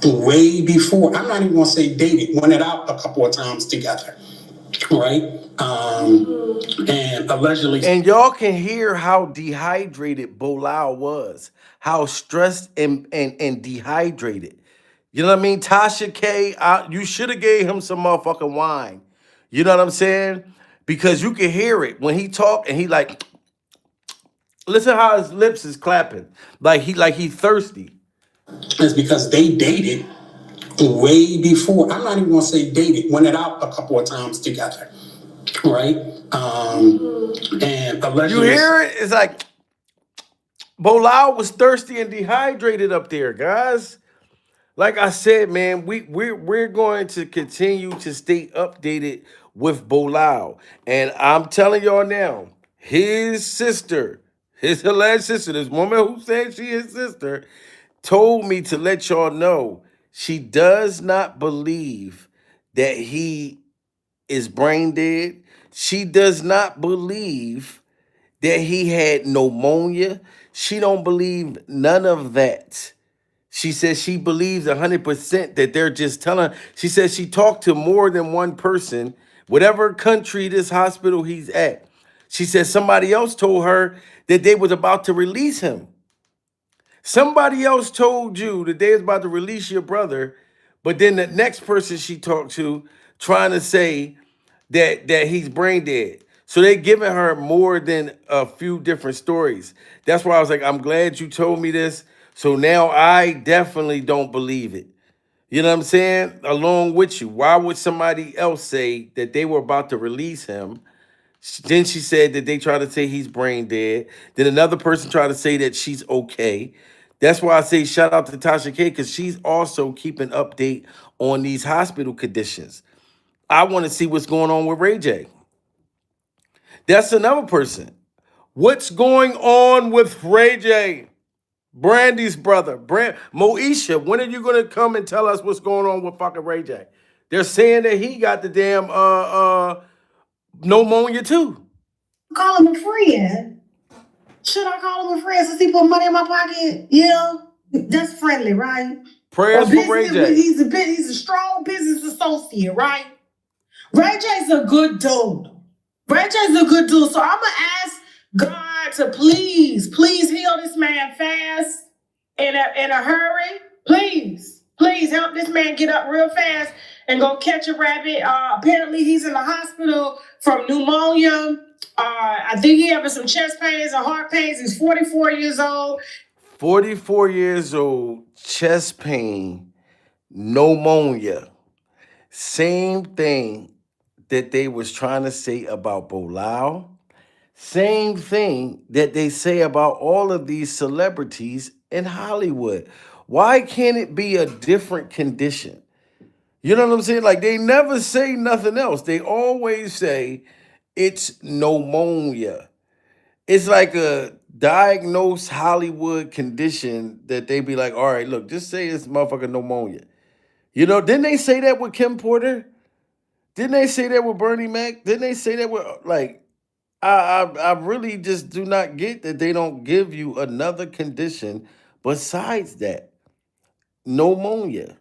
way before. I'm not even gonna say dated, went it out a couple of times together, right? And allegedly. And y'all can hear how dehydrated Bilal was, how stressed and dehydrated. You know what I mean? Tasha K, you should have gave him some motherfucking wine. You know what I'm saying? Because you can hear it when he talk and he like, listen how his lips is clapping. Like he's thirsty. Is because they dated way before. I'm not even gonna say dated, went it out a couple of times together, right? And allegedly. You hear it? It's like Bilal was thirsty and dehydrated up there, guys. Like I said, man, we're going to continue to stay updated with Bilal. And I'm telling y'all now, his sister, his alleged sister, this woman who said she is sister, told me to let y'all know she does not believe that he is brain dead. She does not believe that he had pneumonia. She don't believe none of that. She says she believes 100% that they're just telling her. She says she talked to more than one person, whatever country this hospital he's at. She says somebody else told her that they was about to release him. Somebody else told you that they was about to release your brother, but then the next person she talked to trying to say that he's brain dead. So they giving her more than a few different stories. That's why I was like, I'm glad you told me this. So now I definitely don't believe it. You know what I'm saying? Along with you. Why would somebody else say that they were about to release him? Then she said that they tried to say he's brain dead. Then another person tried to say that she's okay. That's why I say shout out to Tasha K, because she's also keeping update on these hospital conditions. I want to see what's going on with Ray J. That's another person. What's going on with Ray J? Brandy's brother, Moesha, when are you gonna come and tell us what's going on with fucking Ray J? They're saying that he got the damn pneumonia too. Call him a friend. Should I call him a friend since he put money in my pocket? Yeah, that's friendly, right? Prayers for Ray J. He's a strong business associate, right? Ray J's a good dude. Ray J's a good dude. So I'm gonna ask God to please heal this man fast in a hurry. Please help this man get up real fast and go catch a rabbit. Apparently he's in the hospital from pneumonia. I think he having some chest pains and heart pains. He's 44 years old. 44 years old, chest pain, pneumonia. Same thing that they was trying to say about Bilal. Same thing that they say about all of these celebrities in Hollywood. Why can't it be a different condition? You know what I'm saying? Like they never say nothing else. They always say it's pneumonia. It's like a diagnosed Hollywood condition that they be like, all right, look, just say it's motherfucking pneumonia. You know, didn't they say that with Kim Porter? Didn't they say that with Bernie Mac? Didn't they say that with like I really just do not get that they don't give you another condition besides that. Pneumonia.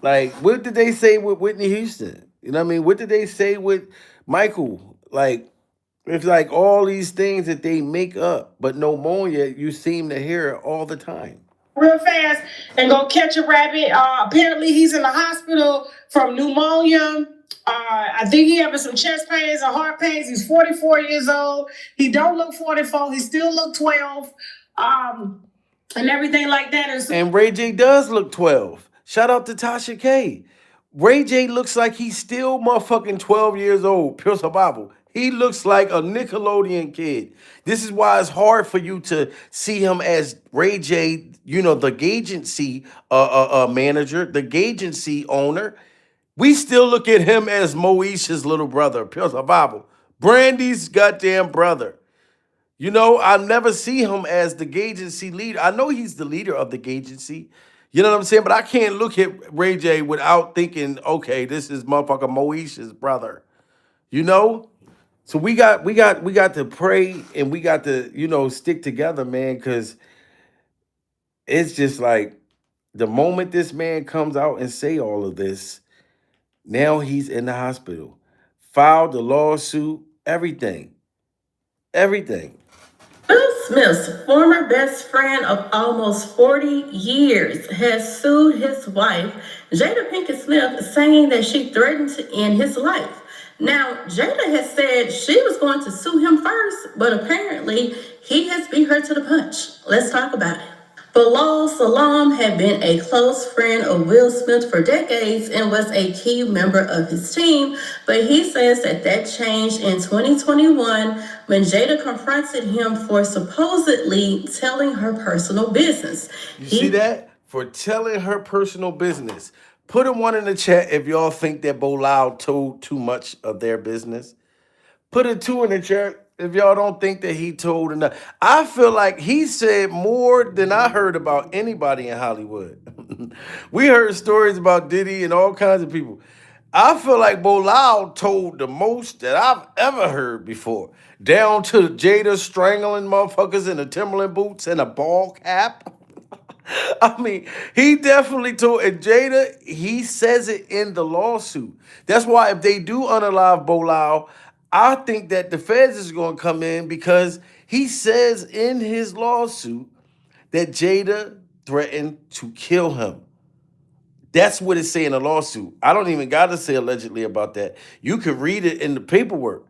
Like, what did they say with Whitney Houston? You know what I mean? What did they say with Michael? Like, it's like all these things that they make up, but pneumonia, you seem to hear it all the time. real fast and go catch a rabbit. Apparently, he's in the hospital from pneumonia. I think he having some chest pains and heart pains. He's 44 years old. He don't look 44. He still look 12. And everything like that. And Ray J does look 12. Shout out to Tasha K. Ray J looks like he's still motherfucking 12 years old. Pure survival. He looks like a Nickelodeon kid. This is why it's hard for you to see him as Ray J, the Gagency manager, the Gagency owner. We still look at him as Moesha's little brother, Pure survival. Brandy's goddamn brother. I never see him as the Gagency leader. I know he's the leader of the Gagency. You know what I'm saying? But I can't look at Ray J without thinking, okay, this is motherfucker Moesha's brother. So we got to pray and we got to, stick together, man, because it's just like the moment this man comes out and say all of this, now he's in the hospital. Filed the lawsuit, everything. Everything. Will Smith's former best friend of almost 40 years has sued his wife, Jada Pinkett Smith, saying that she threatened to end his life. Now, Jada has said she was going to sue him first, but apparently he has beat her to the punch. Let's talk about it. Bilal Salam had been a close friend of Will Smith for decades and was a key member of his team, but he says that changed in 2021 when Jada confronted him for supposedly telling her personal business. You see that? For telling her personal business. Put a 1 in the chat if y'all think that Bilal told too much of their business. Put a 2 in the chat if y'all don't think that he told enough. I feel like he said more than I heard about anybody in Hollywood. We heard stories about Diddy and all kinds of people. I feel like Bilal told the most that I've ever heard before. Down to Jada strangling motherfuckers in the Timberland boots and a ball cap. I mean, he definitely told, and Jada, he says it in the lawsuit. That's why if they do unalive Bilal, I think that the feds is going to come in because he says in his lawsuit that Jada threatened to kill him. That's what it say in the lawsuit. I don't even got to say allegedly about that. You can read it in the paperwork.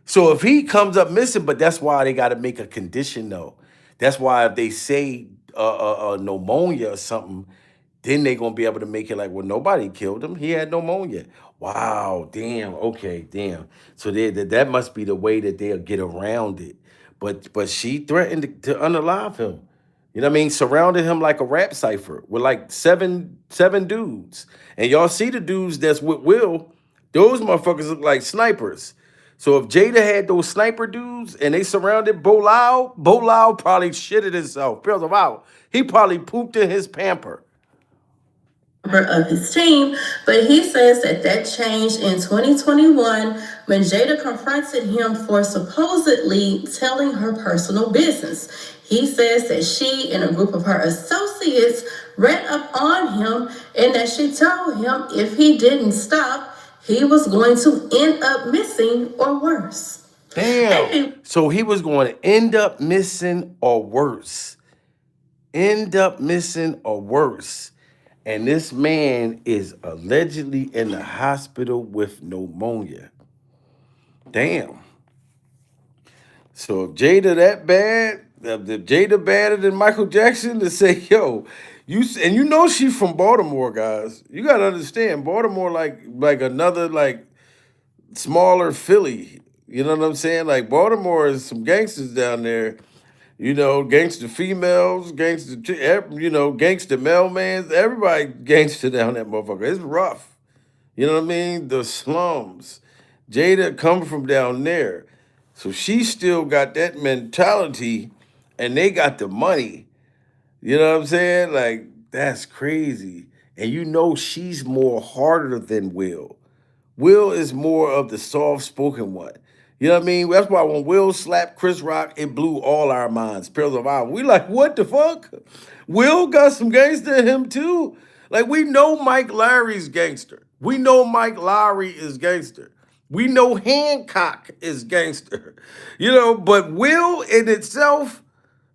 So if he comes up missing, but that's why they got to make a condition though. That's why if they say pneumonia or something, then they're going to be able to make it like, well, nobody killed him. He had pneumonia. Wow, damn, okay, damn. So that must be the way that they'll get around it. But she threatened to unalive him. You know what I mean? Surrounded him like a rap cipher with like seven dudes. And y'all see the dudes that's with Will, those motherfuckers look like snipers. So if Jada had those sniper dudes and they surrounded Bilal probably shitted himself. He probably pooped in his pamper. Of his team, but he says that changed in 2021 when Jada confronted him for supposedly telling her personal business. He says that she and a group of her associates ran up on him and that she told him if he didn't stop, he was going to end up missing or worse. Damn. So he was going to end up missing or worse. End up missing or worse. And this man is allegedly in the hospital with pneumonia. Damn. So if Jada that bad, if Jada badder than Michael Jackson to say, yo, you know she's from Baltimore, guys. You gotta understand, Baltimore like another like smaller Philly. You know what I'm saying? Like Baltimore is some gangsters down there. Gangster females, gangster, gangster mailmans, everybody gangster down that motherfucker. It's rough. You know what I mean? The slums. Jada come from down there. So she still got that mentality and they got the money. You know what I'm saying? Like, that's crazy. And she's more harder than Will. Will is more of the soft-spoken one. You know what I mean? That's why when Will slapped Chris Rock, it blew all our minds. Pills of our, we like, what the fuck? Will got some gangster in him too. Like, we know Mike Lowry's gangster. We know Mike Lowry is gangster. We know Hancock is gangster. But Will in itself,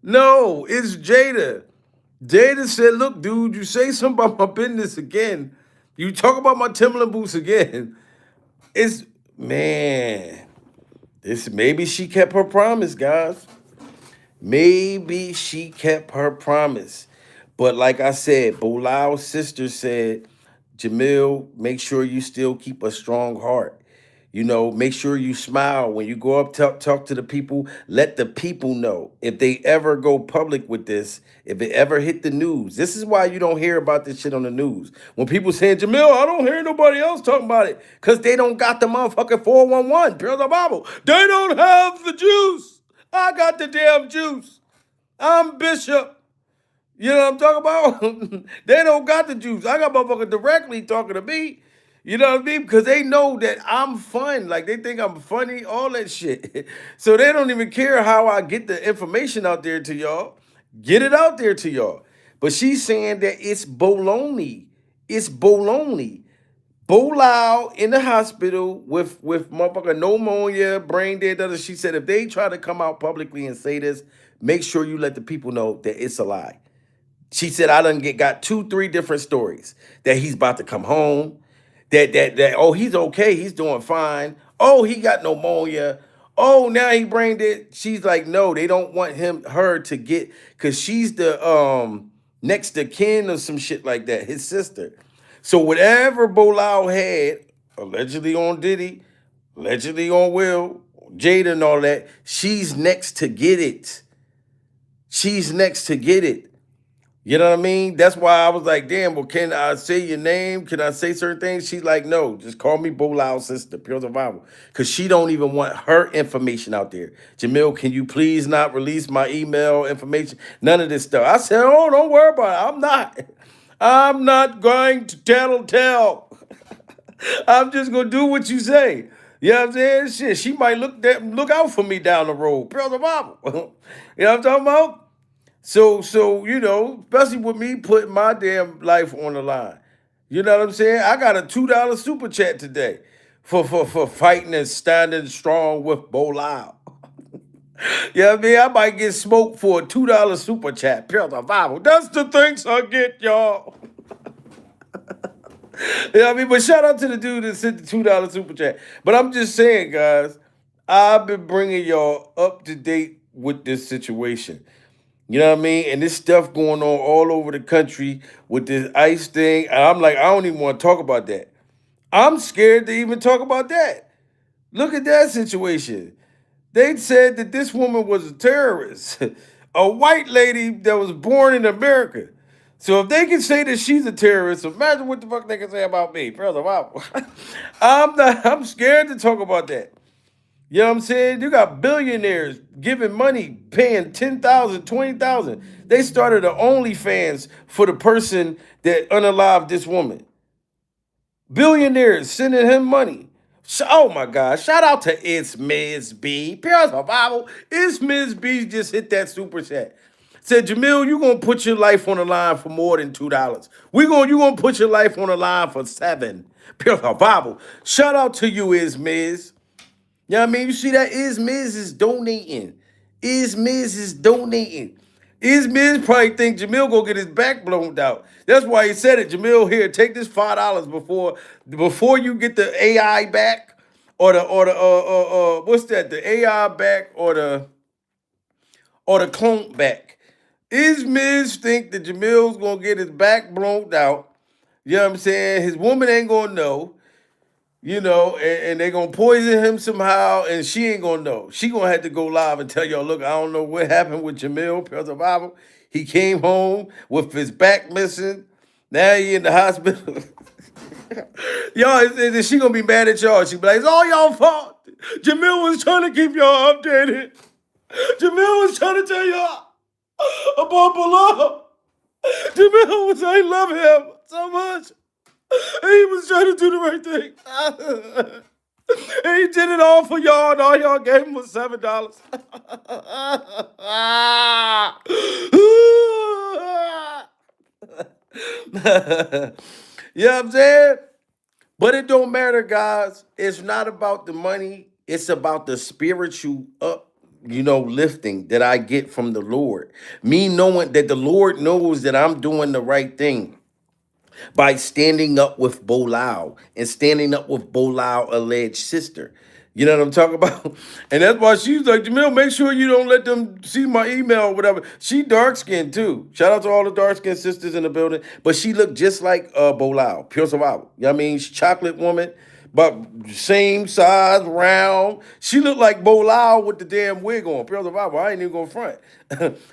no, it's Jada. Jada said, look, dude, you say something about my business again. You talk about my Timberland boots again. It's, man, it's maybe she kept her promise, guys. Maybe she kept her promise. But like I said, Bilal's sister said, Jamil, make sure you still keep a strong heart. You know, make sure you smile when you go up, talk to the people. Let the people know if they ever go public with this, if it ever hit the news. This is why you don't hear about this shit on the news. When people saying, Jamil, I don't hear nobody else talking about it because they don't got the motherfucking 411, Pure the Bible. They don't have the juice. I got the damn juice. I'm Bishop. You know what I'm talking about? They don't got the juice. I got motherfucker directly talking to me. You know what I mean? Because they know that I'm fun. Like they think I'm funny, all that shit. So they don't even care how I get the information out there to y'all. Get it out there to y'all. But she's saying that it's baloney. It's baloney. Bilal in the hospital with motherfucker pneumonia, brain dead. She said if they try to come out publicly and say this, make sure you let the people know that it's a lie. She said I done got 2-3 different stories that he's about to come home, that oh he's okay, he's doing fine. Oh, he got pneumonia. Oh, now he brain dead. She's like, no, they don't want her to get, because she's the next to kin or some shit like that, his sister. So whatever Bilal had, allegedly on Diddy, allegedly on Will, Jada and all that, she's next to get it. She's next to get it. You know what I mean? That's why I was like, damn, well, can I say your name? Can I say certain things? She's like, no, just call me Bilal's sister, Pure Survival. Because she don't even want her information out there. Jamil, can you please not release my email information? None of this stuff. I said, oh, don't worry about it. I'm not going to tell. I'm just going to do what you say. You know what I'm saying? Shit, she might look out for me down the road. Pure Survival. You know what I'm talking about? So you know, especially with me putting my damn life on the line. You know what I'm saying? I got a $2 super chat today for fighting and standing strong with Bilal. You know what I mean? I might get smoked for a $2 super chat. Pure Survival. That's the things I get, y'all. You know what I mean? But shout out to the dude that sent the $2 super chat. But I'm just saying, guys, I've been bringing y'all up to date with this situation. You know what I mean? And this stuff going on all over the country with this ICE thing. And I'm like, I don't even want to talk about that. I'm scared to even talk about that. Look at that situation. They said that this woman was a terrorist, a white lady that was born in America. So if they can say that she's a terrorist, imagine what the fuck they can say about me. Brother, wow. I'm scared to talk about that. You know what I'm saying? You got billionaires giving money, paying $10,000, $20,000. They started an OnlyFans for the person that unalived this woman. Billionaires sending him money. Oh my God. Shout out to It's Ms. B. Pure Survival. It's Ms. B just hit that super chat. Said, Jamil, you gonna put your life on the line for more than $2. You gonna put your life on the line for $7. Pure Survival. Shout out to you, It's Ms. You know what I mean? You see that Is Miz is donating. Is Miz is donating. Is Miz probably think Jamil gonna get his back blown out. That's why he said it. Jamil, here, take this $5 before you get the AI back, or the what's that? The AI back or the clone back. Is Miz think that Jamil's gonna get his back blown out? You know what I'm saying? His woman ain't gonna know. You know, and they gonna poison him somehow, and she ain't gonna know. She gonna have to go live and tell y'all, look, I don't know what happened with Jamil, Pure Survival. He came home with his back missing. Now he in the hospital. Y'all, she gonna be mad at y'all. She be like, it's all y'all fault. Jamil was trying to keep y'all updated. Jamil was trying to tell y'all about Bilal. Jamil was, I love him so much. He was trying to do the right thing. And he did it all for y'all, and all y'all gave him was $7. You know what I'm saying? But it don't matter, guys. It's not about the money. It's about the spiritual lifting that I get from the Lord. Me knowing that the Lord knows that I'm doing the right thing by standing up with Bolao and standing up with Bolao alleged sister. You know what I'm talking about? And that's why she's like, Jamil, make sure you don't let them see my email or whatever. She dark skinned too. Shout out to all the dark skinned sisters in the building. But she looked just like Bolao, pure survival. You know what I mean? She's chocolate woman, but same size, round. She looked like Bolao with the damn wig on, pure survival. I ain't even gonna front.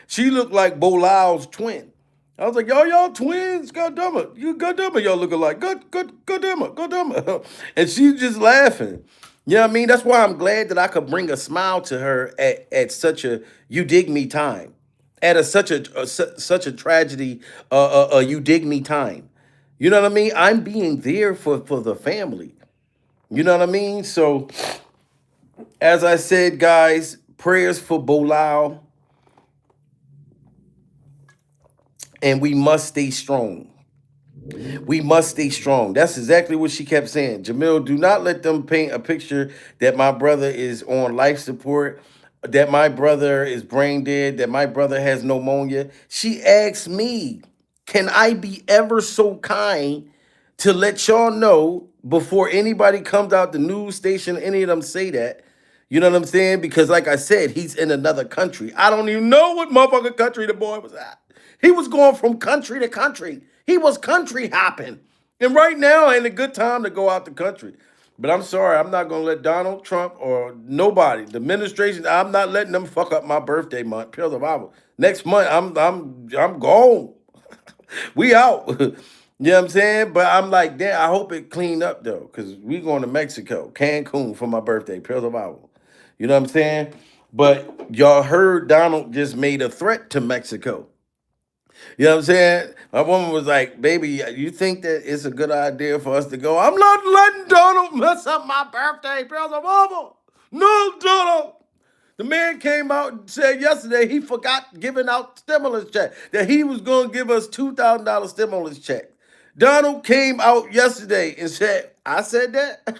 She looked like Bolao's twin. I was like, y'all twins, goddamn it. You goddamn it, y'all look alike. Goddamn it. And she's just laughing. You know what I mean? That's why I'm glad that I could bring a smile to her at such a you dig me time. At such a tragedy, you dig me time. You know what I mean? I'm being there for the family. You know what I mean? So, as I said, guys, prayers for Bolao, and we must stay strong. We must stay strong. That's exactly what she kept saying. Jamil, do not let them paint a picture that my brother is on life support, that my brother is brain dead, that my brother has pneumonia. She asked me, can I be ever so kind to let y'all know before anybody comes out the news station, any of them say that? You know what I'm saying? Because like I said, he's in another country. I don't even know what motherfucking country the boy was at. He was going from country to country. He was country hopping. And right now ain't a good time to go out the country. But I'm sorry, I'm not gonna let Donald Trump or nobody, the administration, I'm not letting them fuck up my birthday month. Pure survival. Next month, I'm gone. We out. You know what I'm saying? But I'm like, damn, I hope it cleaned up though, because we going to Mexico, Cancun for my birthday, pure survival. You know what I'm saying? But y'all heard Donald just made a threat to Mexico. You know what I'm saying? My woman was like, baby, you think that it's a good idea for us to go? I'm not letting Donald mess up my birthday, pure survival. No, Donald. The man came out and said yesterday he forgot giving out stimulus check, that he was going to give us $2,000 stimulus check. Donald came out yesterday and said, I said that?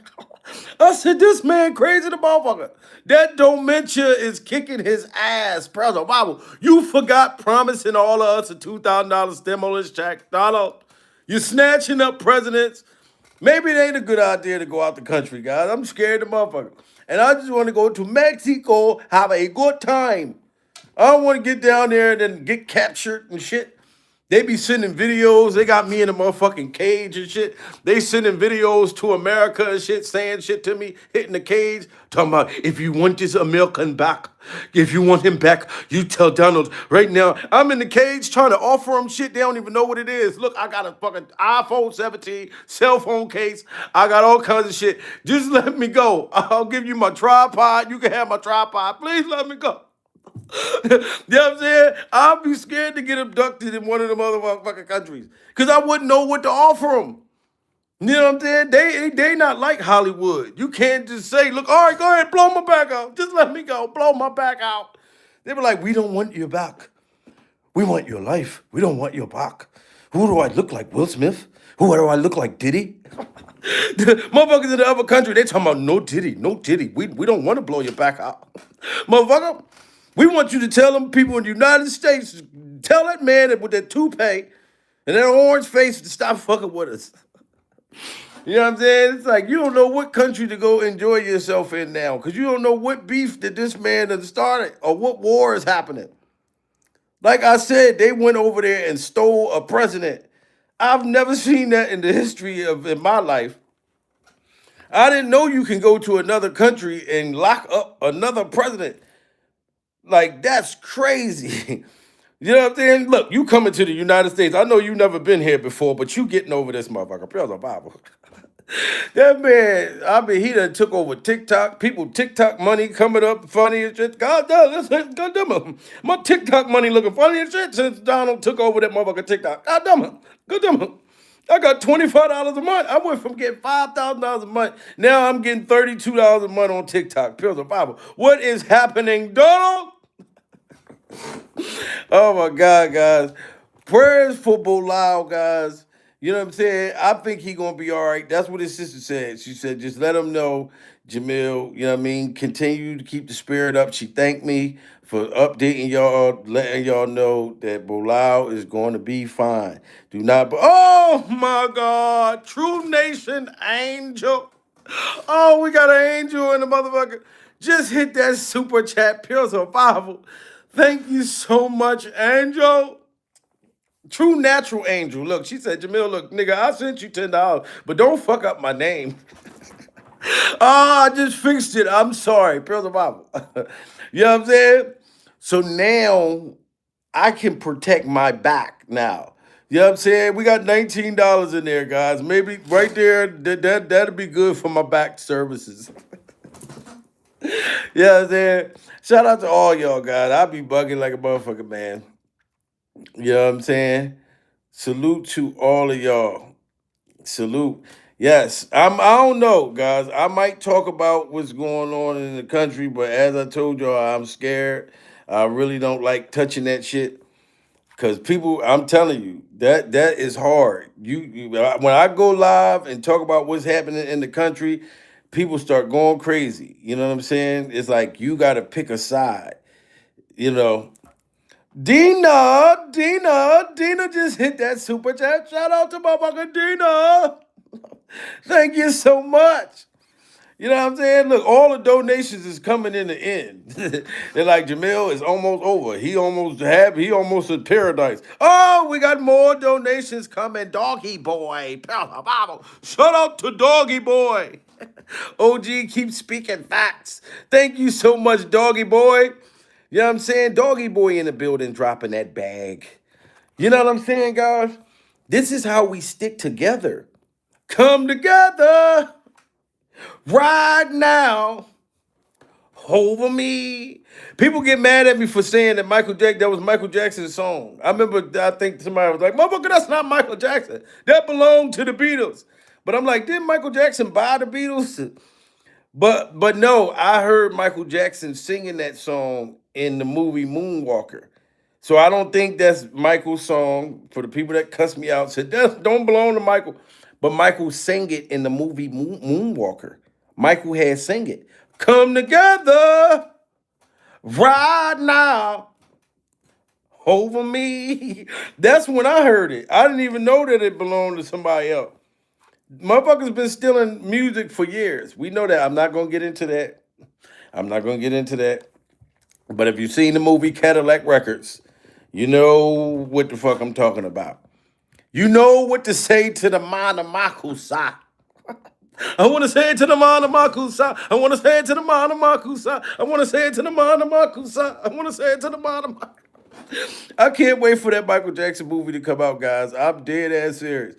I said, this man crazy the motherfucker. That dementia is kicking his ass, brother. Bible, you forgot promising all of us a $2,000 stimulus check, Donald. You're snatching up presidents. Maybe it ain't a good idea to go out the country, guys. I'm scared of the motherfucker. And I just want to go to Mexico, have a good time. I don't want to get down there and then get captured and shit. They be sending videos. They got me in a motherfucking cage and shit. They sending videos to America and shit, saying shit to me, hitting the cage, talking about if you want this American back, if you want him back, you tell Donald right now. I'm in the cage trying to offer them shit. They don't even know what it is. Look, I got a fucking iPhone 17, cell phone case. I got all kinds of shit. Just let me go. I'll give you my tripod. You can have my tripod. Please let me go. You know what I'm saying? I'll be scared to get abducted in one of them other motherfucking countries because I wouldn't know what to offer them. You know what I'm saying? They not like Hollywood. You can't just say, look, all right, go ahead, blow my back out. Just let me go, blow my back out. They were like, we don't want your back. We want your life. We don't want your back. Who do I look like, Will Smith? Who do I look like, Diddy? The motherfuckers in the other country, they talking about no Diddy, no Diddy. We don't want to blow your back out. Motherfucker, we want you to tell them people in the United States, tell that man that with that toupee and that orange face to stop fucking with us. You know what I'm saying? It's like you don't know what country to go enjoy yourself in now because you don't know what beef that this man has started or what war is happening. Like I said, they went over there and stole a president. I've never seen that in the history of in my life. I didn't know you can go to another country and lock up another president. Like, that's crazy. You know what I'm saying? Look, you coming to the United States. I know you never been here before, but you getting over this motherfucker. Pure Bible. That man, I mean, he done took over TikTok. People TikTok money coming up funny and shit. God damn, my TikTok money looking funny and shit since Donald took over that motherfucker TikTok. God damn it. I got $25 a month. I went from getting $5,000 a month. Now I'm getting $32 a month on TikTok. Pure Bible. What is happening, Donald? Oh my God, guys. Prayers for Bilal, guys. You know what I'm saying? I think he gonna be all right. That's what his sister said. She said, just let him know Jamil, you know what I mean? Continue to keep the spirit up. She thanked me for updating y'all, letting y'all know that Bilal is going to be fine. Do not, oh my God, True Nation Angel. Oh, we got an angel in the motherfucker. Just hit that super chat, Pure Survival. Thank you so much, Angel. True natural angel. Look, she said, Jamil, look, nigga, I sent you $10, but don't fuck up my name. I just fixed it. I'm sorry. Pure Survival. You know what I'm saying? So now I can protect my back now. You know what I'm saying? We got $19 in there, guys. Maybe right there, that'll be good for my back services. You know what I'm saying? Shout out to all y'all, guys. I be bugging like a motherfucker, man. You know what I'm saying? Salute to all of y'all. Salute. Yes, I don't know, guys. I might talk about what's going on in the country, but as I told y'all, I'm scared. I really don't like touching that shit. Cause people, I'm telling you, that is hard. When I go live and talk about what's happening in the country, people start going crazy. You know what I'm saying? It's like you got to pick a side. You know, Dina just hit that super chat. Shout out to motherfucker Dina. Thank you so much. You know what I'm saying? Look, all the donations is coming in the end. They're like, Jamil is almost over. He almost in paradise. Oh, we got more donations coming. Doggy boy. Shout out to Doggy boy. OG keeps speaking facts. Thank you so much, Doggy boy. You know what I'm saying? Doggy boy in the building dropping that bag. You know what I'm saying, guys? This is how we stick together. Come together right now over me. People get mad at me for saying that that was Michael Jackson's song. I think somebody was like, motherfucker, that's not Michael Jackson. That belonged to the Beatles. But I'm like, didn't Michael Jackson buy the Beatles? But no, I heard Michael Jackson singing that song in the movie Moonwalker. So I don't think that's Michael's song. For the people that cuss me out, said that don't belong to Michael. But Michael sang it in the movie Moonwalker. Michael had sang it. Come together right now over me. That's when I heard it. I didn't even know that it belonged to somebody else. Motherfuckers been stealing music for years. We know that. I'm not gonna get into that. But if you've seen the movie Cadillac Records, you know what the fuck I'm talking about. You know what to say to the Manamakusa. I want to say it to the Manamakusa. I want to say it to the Manamakusa. I want to say it to the Manamakusa. I want to say it to the Manamakusa. I can't wait for that Michael Jackson movie to come out, guys. I'm dead ass serious.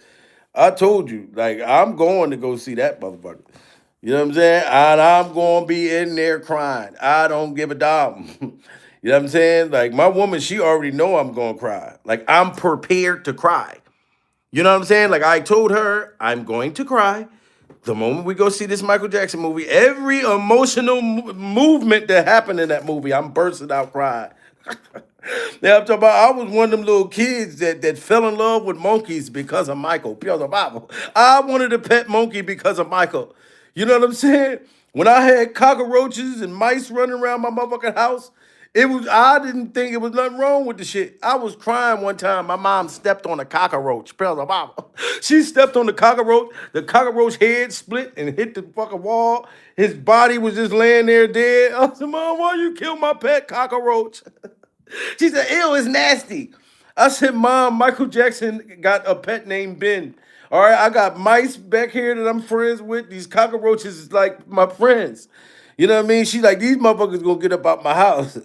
I told you, like, I'm going to go see that motherfucker. You know what I'm saying? And I'm going to be in there crying. I don't give a damn. You know what I'm saying? Like, my woman, she already know I'm going to cry. Like, I'm prepared to cry. You know what I'm saying? Like, I told her I'm going to cry the moment we go see this Michael Jackson movie. Every emotional movement that happened in that movie, I'm bursting out crying. Now I'm talking about I was one of them little kids that fell in love with monkeys because of Michael. Pure Survival. I wanted a pet monkey because of Michael. You know what I'm saying? When I had cockroaches and mice running around my motherfucking house, I didn't think it was nothing wrong with the shit. I was crying one time. My mom stepped on a cockroach. Pure Survival. She stepped on the cockroach head split and hit the fucking wall. His body was just laying there dead. I said, Mom, why you kill my pet cockroach? She said, ew, it's nasty. I said, Mom, Michael Jackson got a pet named Ben. All right, I got mice back here that I'm friends with. These cockroaches is like my friends. You know what I mean? She's like, these motherfuckers gonna get up out my house.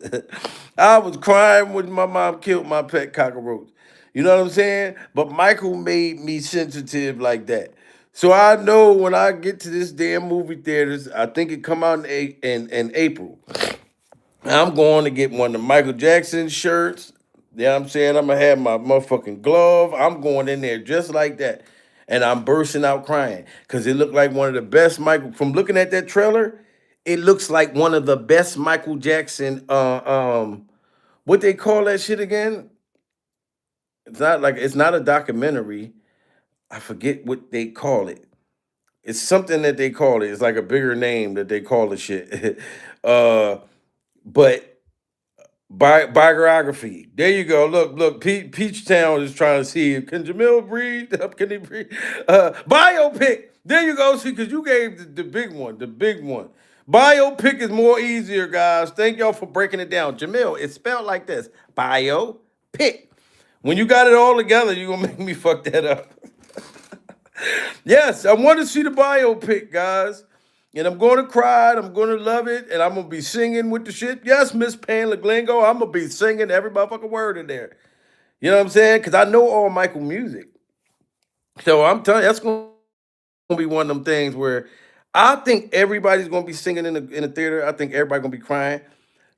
I was crying when my mom killed my pet cockroach. You know what I'm saying? But Michael made me sensitive like that. So I know when I get to this damn movie theaters, I think it come out in April. I'm going to get one of the Michael Jackson shirts. You know what I'm saying? I'm going to have my motherfucking glove. I'm going in there just like that. And I'm bursting out crying because it looked like one of the best from looking at that trailer, it looks like one of the best Michael Jackson, what they call that shit again? It's not a documentary. I forget what they call it. It's something that they call it. It's like a bigger name that they call the shit. But biography. There you go. Look. Peach Town is trying to see if can Jamil breathe. Can he breathe? Biopic. There you go. See, because you gave the big one. The big one. Biopic is more easier, guys. Thank y'all for breaking it down. Jamil, it's spelled like this. Biopic. When you got it all together, you're gonna make me fuck that up. Yes, I want to see the biopic, guys. And I'm going to cry, and I'm going to love it, and I'm going to be singing with the shit. Yes, Miss Pan Leglingo, I'm going to be singing every motherfucking word in there. You know what I'm saying? Because I know all Michael music. So I'm telling you, that's going to be one of them things where I think everybody's going to be singing in the theater. I think everybody's going to be crying.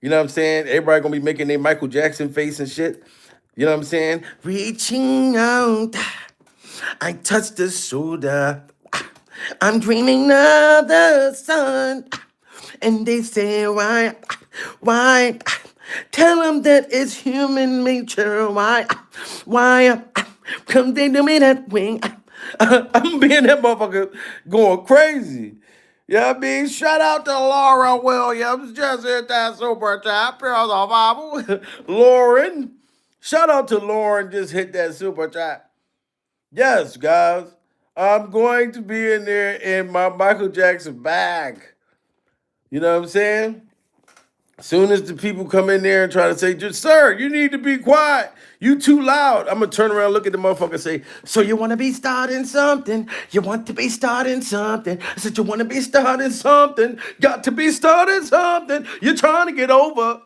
You know what I'm saying? Everybody going to be making their Michael Jackson face and shit. You know what I'm saying? Reaching out, I touch the shoulder. I'm dreaming of the sun. And they say, why? Tell them that it's human nature. Why? Come they do me that way. I'm being that motherfucker going crazy. You know what I mean? Shout out to Laura Williams. Just hit that super chat. Pearls of Bible. Lauren. Shout out to Lauren. Just hit that super chat. Yes, guys. I'm going to be in there in my Michael Jackson bag. You know what I'm saying? As soon as the people come in there and try to say, just sir, you need to be quiet. You too loud. I'm going to turn around, look at the motherfucker and say, so you want to be starting something? You want to be starting something? I said, you want to be starting something? Got to be starting something. You're trying to get over.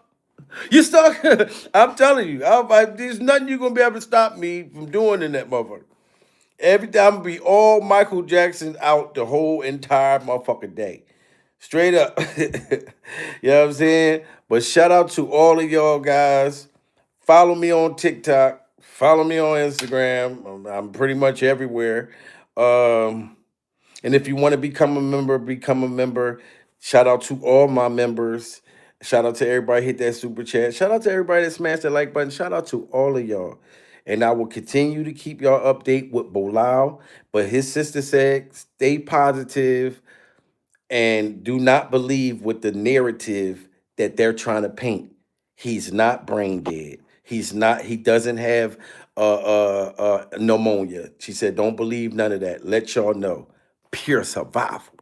You stuck. I'm telling you, there's nothing you're going to be able to stop me from doing in that motherfucker. Every time I'm gonna be all Michael Jackson out the whole entire motherfucking day. Straight up. You know what I'm saying? But shout out to all of y'all guys. Follow me on TikTok. Follow me on Instagram. I'm pretty much everywhere. And if you want to become a member, become a member. Shout out to all my members. Shout out to everybody hit that super chat. Shout out to everybody that smashed that like button. Shout out to all of y'all. And I will continue to keep y'all update with Bilal. But his sister said, stay positive and do not believe with the narrative that they're trying to paint. He's not brain dead. He doesn't have pneumonia. She said, don't believe none of that. Let y'all know. Pure survival.